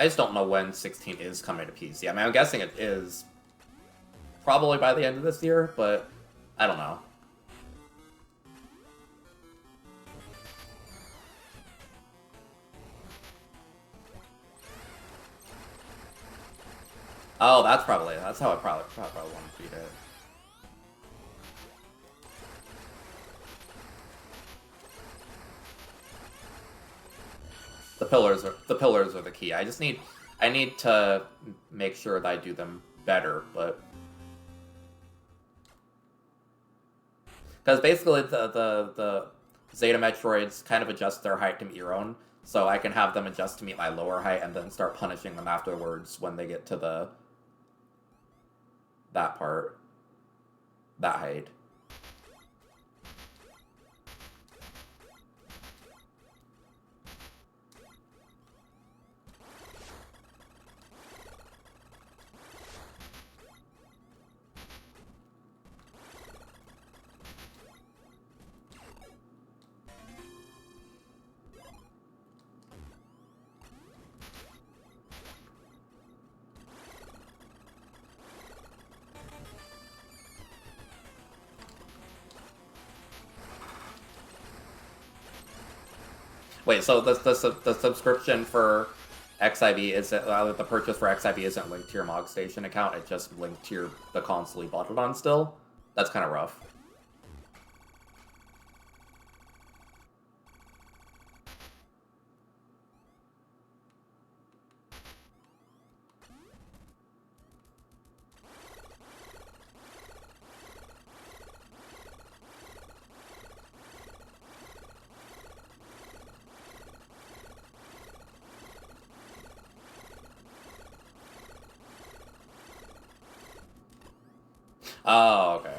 I just don't know when 16 is coming to PC. I mean, I'm guessing it is probably by the end of this year, but I don't know. Oh, that's how I probably want to beat it. The pillars are the key. I need to make sure that I do them better, but because basically the Zeta Metroids kind of adjust their height to meet your own, so I can have them adjust to meet my lower height and then start punishing them afterwards when they get to that height. Wait, so the subscription for XIV is the purchase for XIV isn't linked to your Mog Station account. It's just linked to the console you bought it on. Still, that's kind of rough. Oh, okay.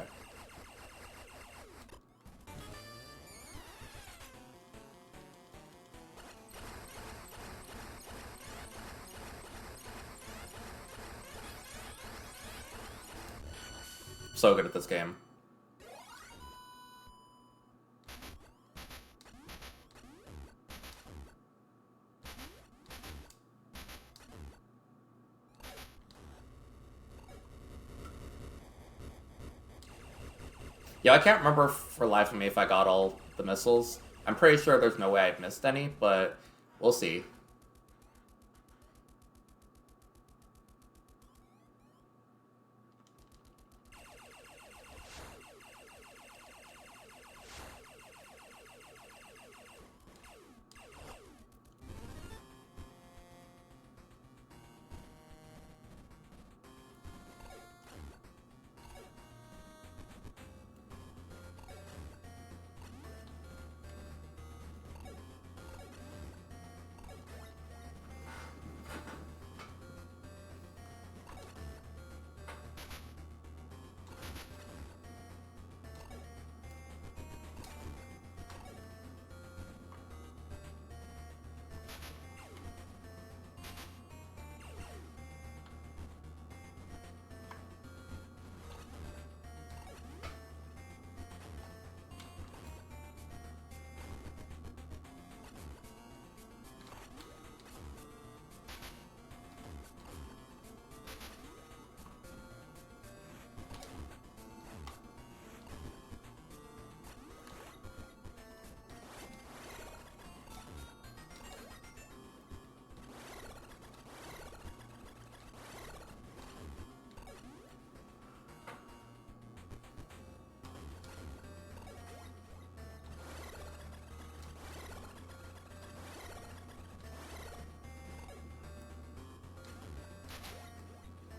So good at this game. Yeah, I can't remember for life of me if I got all the missiles. I'm pretty sure there's no way I've missed any, but we'll see.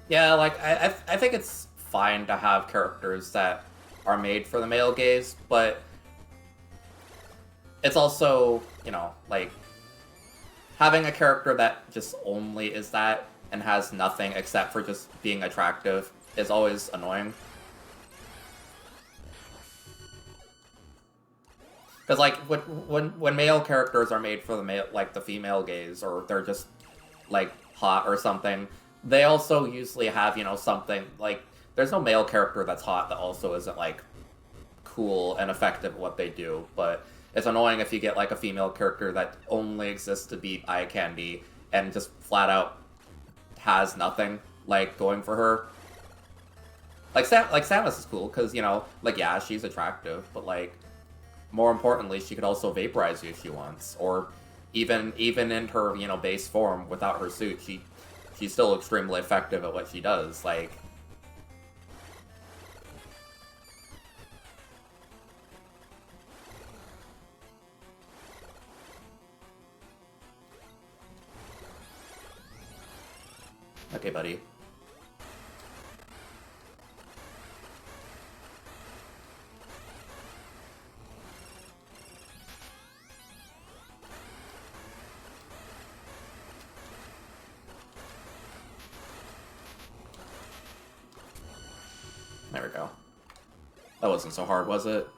Yeah, like I think it's fine to have characters that are made for the male gaze, but it's also, like having a character that just only is that and has nothing except for just being attractive is always annoying. Because like when male characters are made for the male, like the female gaze, or they're just like hot or something, they also usually have, something like there's no male character that's hot that also isn't like cool and effective at what they do. But it's annoying if you get like a female character that only exists to beat eye candy and just flat out has nothing like going for her. Like Samus is cool because like yeah, she's attractive, but like more importantly, she could also vaporize you if she wants, or even in her base form without her suit, she's still extremely effective at what she does. Like, okay, buddy. There we go. That wasn't so hard, was it?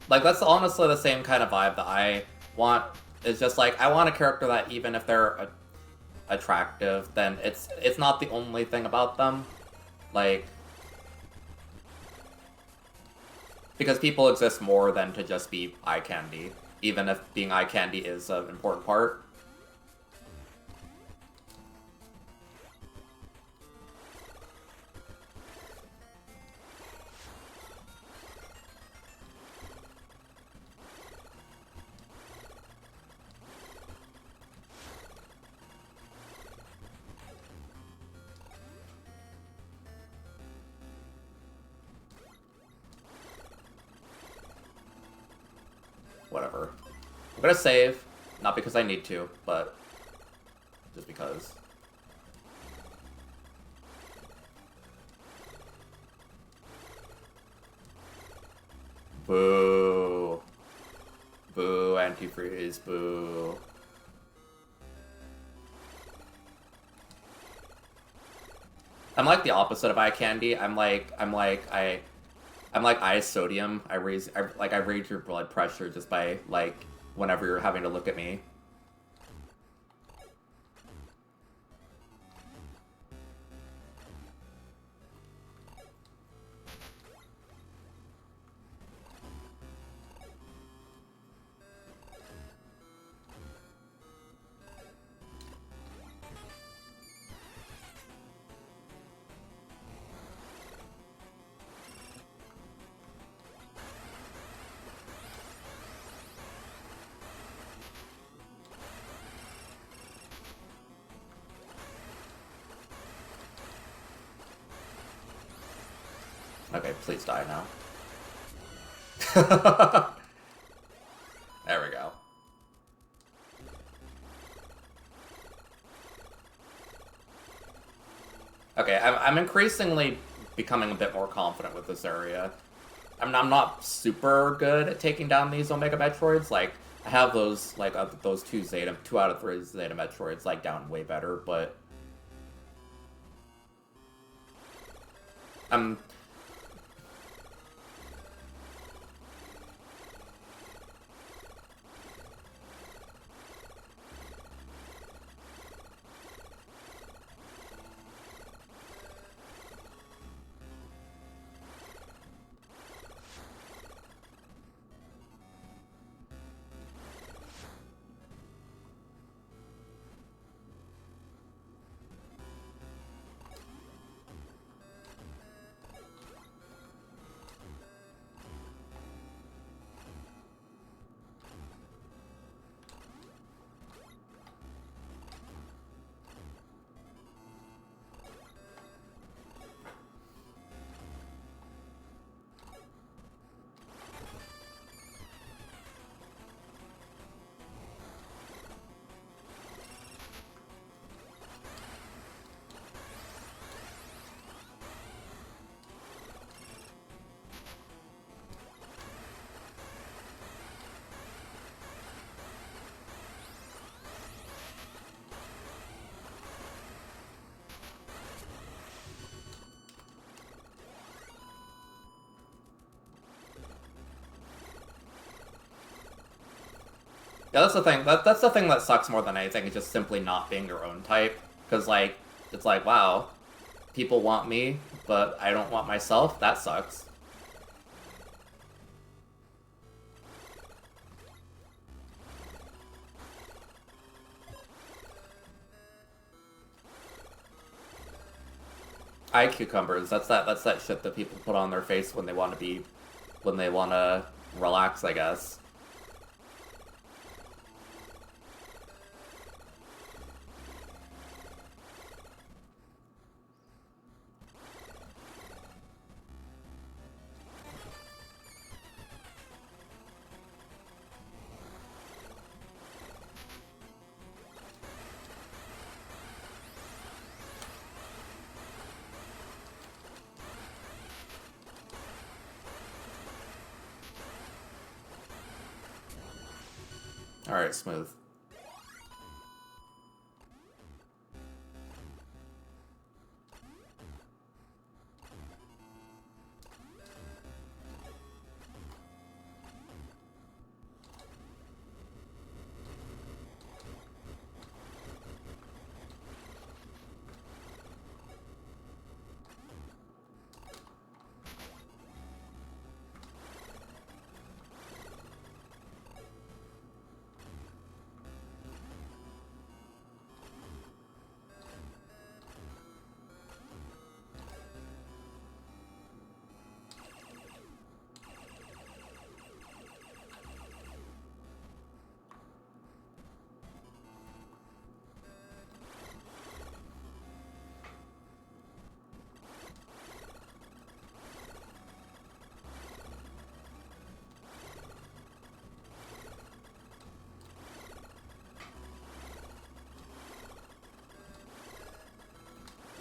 Like, that's honestly the same kind of vibe that I want. It's just like, I want a character that even if they're attractive, then it's not the only thing about them. Like, because people exist more than to just be eye candy, even if being eye candy is an important part. Whatever. I'm gonna save, not because I need to, but just because. Boo. Boo, antifreeze, boo. I'm like the opposite of eye candy. I'm like eye sodium. I raise your blood pressure just by like whenever you're having to look at me. Okay, please die now. There we go. Okay, I'm increasingly becoming a bit more confident with this area. I'm not super good at taking down these Omega Metroids. Like, I have those, like, those two out of 3 Zeta Metroids, like, down way better, but I'm... Yeah, that's the thing. That's the thing that sucks more than anything, is just simply not being your own type. Because, like, it's like, wow, people want me, but I don't want myself? That sucks. Eye cucumbers, that's that shit that people put on their face when they want to relax, I guess. Alright, smooth.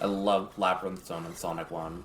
I love Labyrinth Zone in Sonic 1.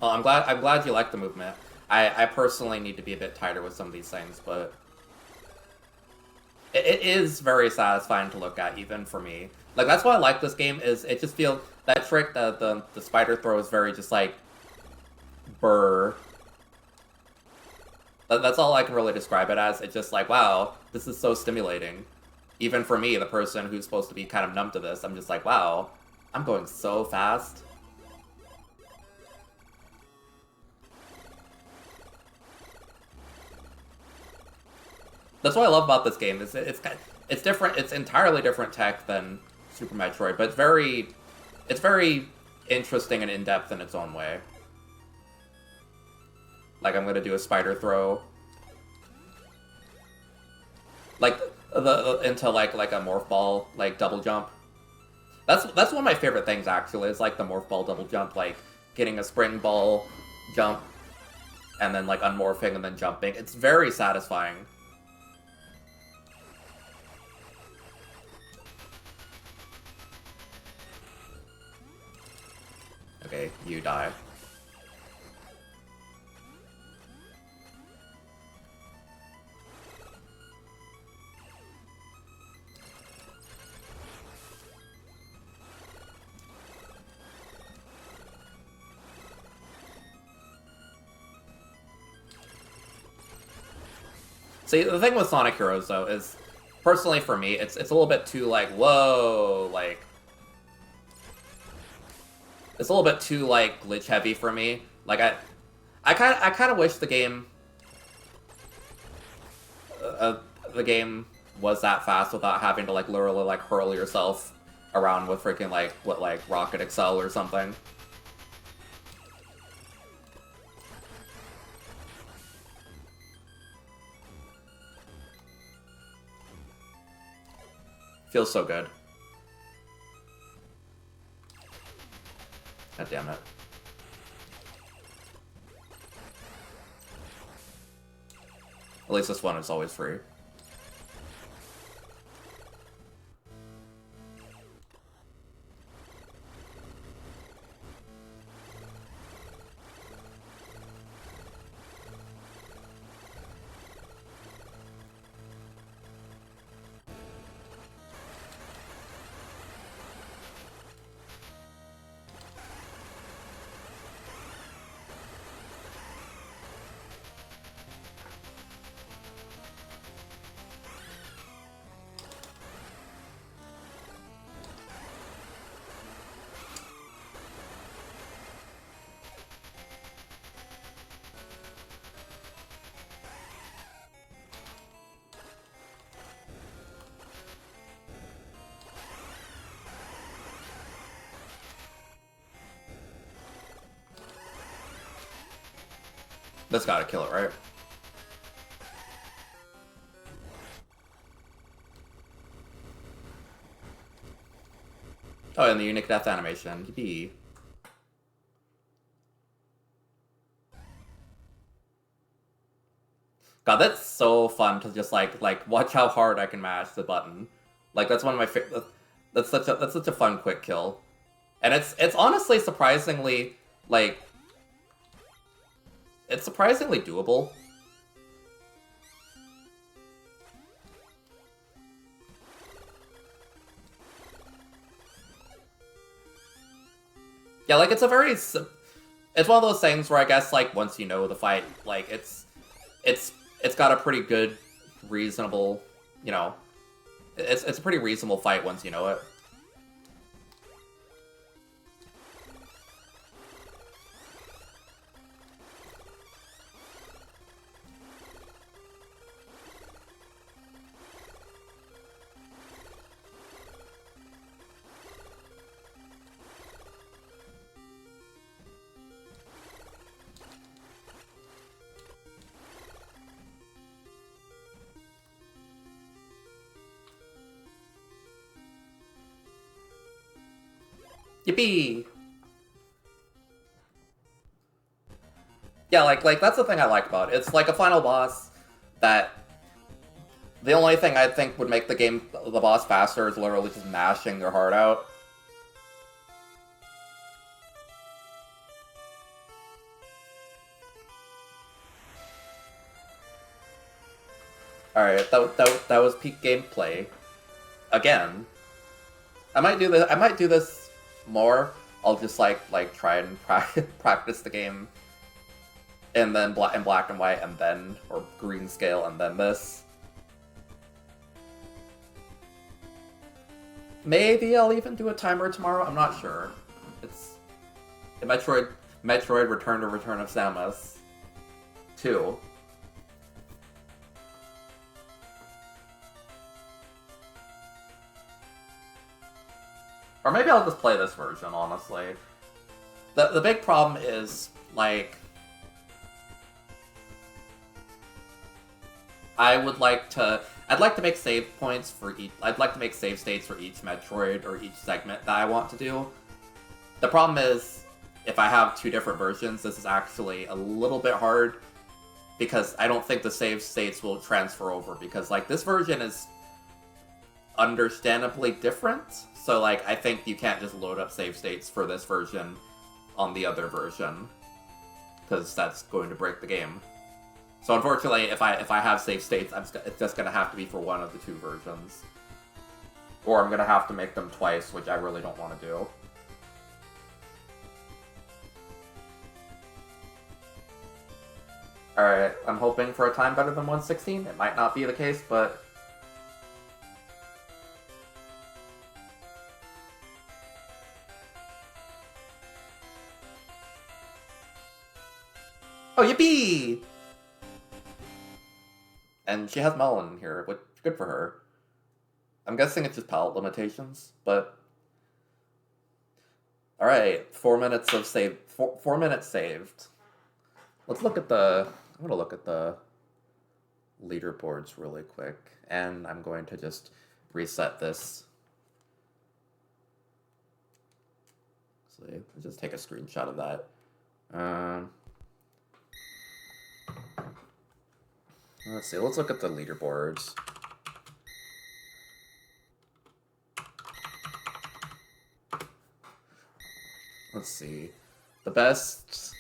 Well, I'm glad you like the movement. I personally need to be a bit tighter with some of these things, but it is very satisfying to look at, even for me. Like, that's why I like this game, is it just feels, that trick, the spider throw is very just like, burr. That's all I can really describe it as. It's just like, wow, this is so stimulating. Even for me, the person who's supposed to be kind of numb to this, I'm just like, wow, I'm going so fast. That's what I love about this game. It's different. It's entirely different tech than Super Metroid, but it's very interesting and in depth in its own way. Like, I'm gonna do a spider throw, like into like a morph ball, like double jump. That's one of my favorite things, actually. Is like the morph ball double jump, like getting a spring ball jump and then like unmorphing and then jumping. It's very satisfying. Okay, you die. See, the thing with Sonic Heroes, though, is, personally for me, it's a little bit too, like, whoa, like, it's a little bit too, like, glitch heavy for me. Like, I kind of wish the game was that fast without having to, like, literally, like, hurl yourself around with freaking, like, what, like, Rocket Excel or something. Feels so good. God damn it. At least this one is always free. That's gotta kill it, right? Oh, and the unique death animation. Yippee. God, that's so fun to just like watch how hard I can mash the button. Like that's one of my favorite. That's such a fun quick kill, and it's honestly surprisingly like it's surprisingly doable. Yeah, like it's one of those things where I guess like once you know the fight, like it's got a pretty good, reasonable, you know, it's a pretty reasonable fight once you know it. Yippee! Yeah, like that's the thing I like about it. It's like a final boss that the only thing I think would make the boss faster is literally just mashing their heart out. Alright, that was peak gameplay. Again. I might do this. I might do this more. I'll just like try and practice the game, and then in black and white, and then or green scale, and then this. Maybe I'll even do a timer tomorrow. I'm not sure. It's Metroid Return of Samus 2. Or maybe I'll just play this version, honestly. The big problem is, like... I'd like to make save points for each... I'd like to make save states for each Metroid or each segment that I want to do. The problem is, if I have two different versions, this is actually a little bit hard, because I don't think the save states will transfer over, because, like, this version is understandably different. So, like, I think you can't just load up save states for this version on the other version, because that's going to break the game. So, unfortunately, if I have save states, it's just going to have to be for one of the two versions. Or I'm going to have to make them twice, which I really don't want to do. Alright, I'm hoping for a time better than 1:16. It might not be the case, but... Oh, yippee! And she has melon here, which good for her. I'm guessing it's just palette limitations, but... Alright, 4 minutes of save... 4 minutes saved. Let's look at the... I'm gonna look at the leaderboards really quick, and I'm going to just reset this. So let's just take a screenshot of that. Let's see, let's look at the leaderboards. Let's see. The best...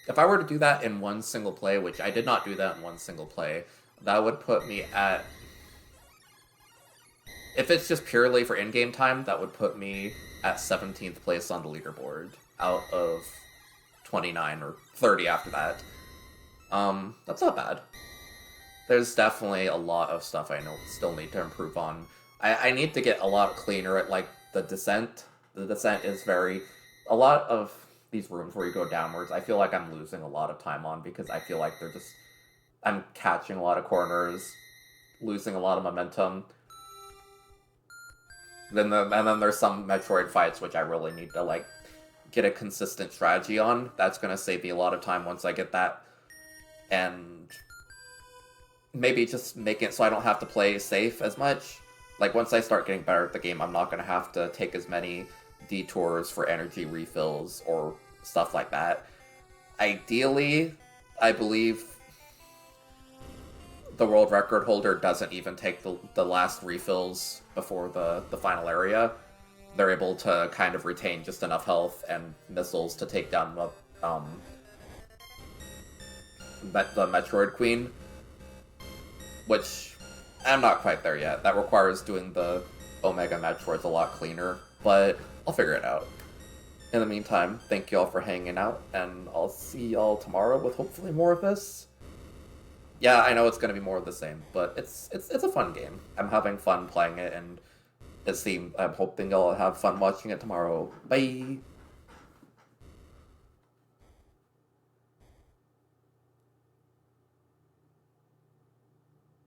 if I were to do that in one single play, which I did not do that in one single play, that would put me at... If it's just purely for in-game time, that would put me at 17th place on the leaderboard, out of 29 or 30 after that. That's not bad. There's definitely a lot of stuff I know still need to improve on. I need to get a lot cleaner at, like, the descent. The descent is very... A lot of these rooms where you go downwards, I feel like I'm losing a lot of time on, because I feel like they're just... I'm catching a lot of corners, losing a lot of momentum. And then there's some Metroid fights which I really need to, like, get a consistent strategy on. That's gonna save me a lot of time once I get that. And maybe just make it so I don't have to play safe as much. Like, once I start getting better at the game, I'm not gonna have to take as many detours for energy refills or stuff like that. Ideally, I believe the world record holder doesn't even take the last refills before the final area. They're able to kind of retain just enough health and missiles to take down the Metroid Queen, which I'm not quite there yet. That requires doing the Omega Metroids a lot cleaner, but I'll figure it out. In the meantime, thank you all for hanging out, and I'll see y'all tomorrow with hopefully more of this. Yeah, I know it's going to be more of the same, but it's a fun game. I'm having fun playing it, and I'm hoping y'all have fun watching it tomorrow. Bye!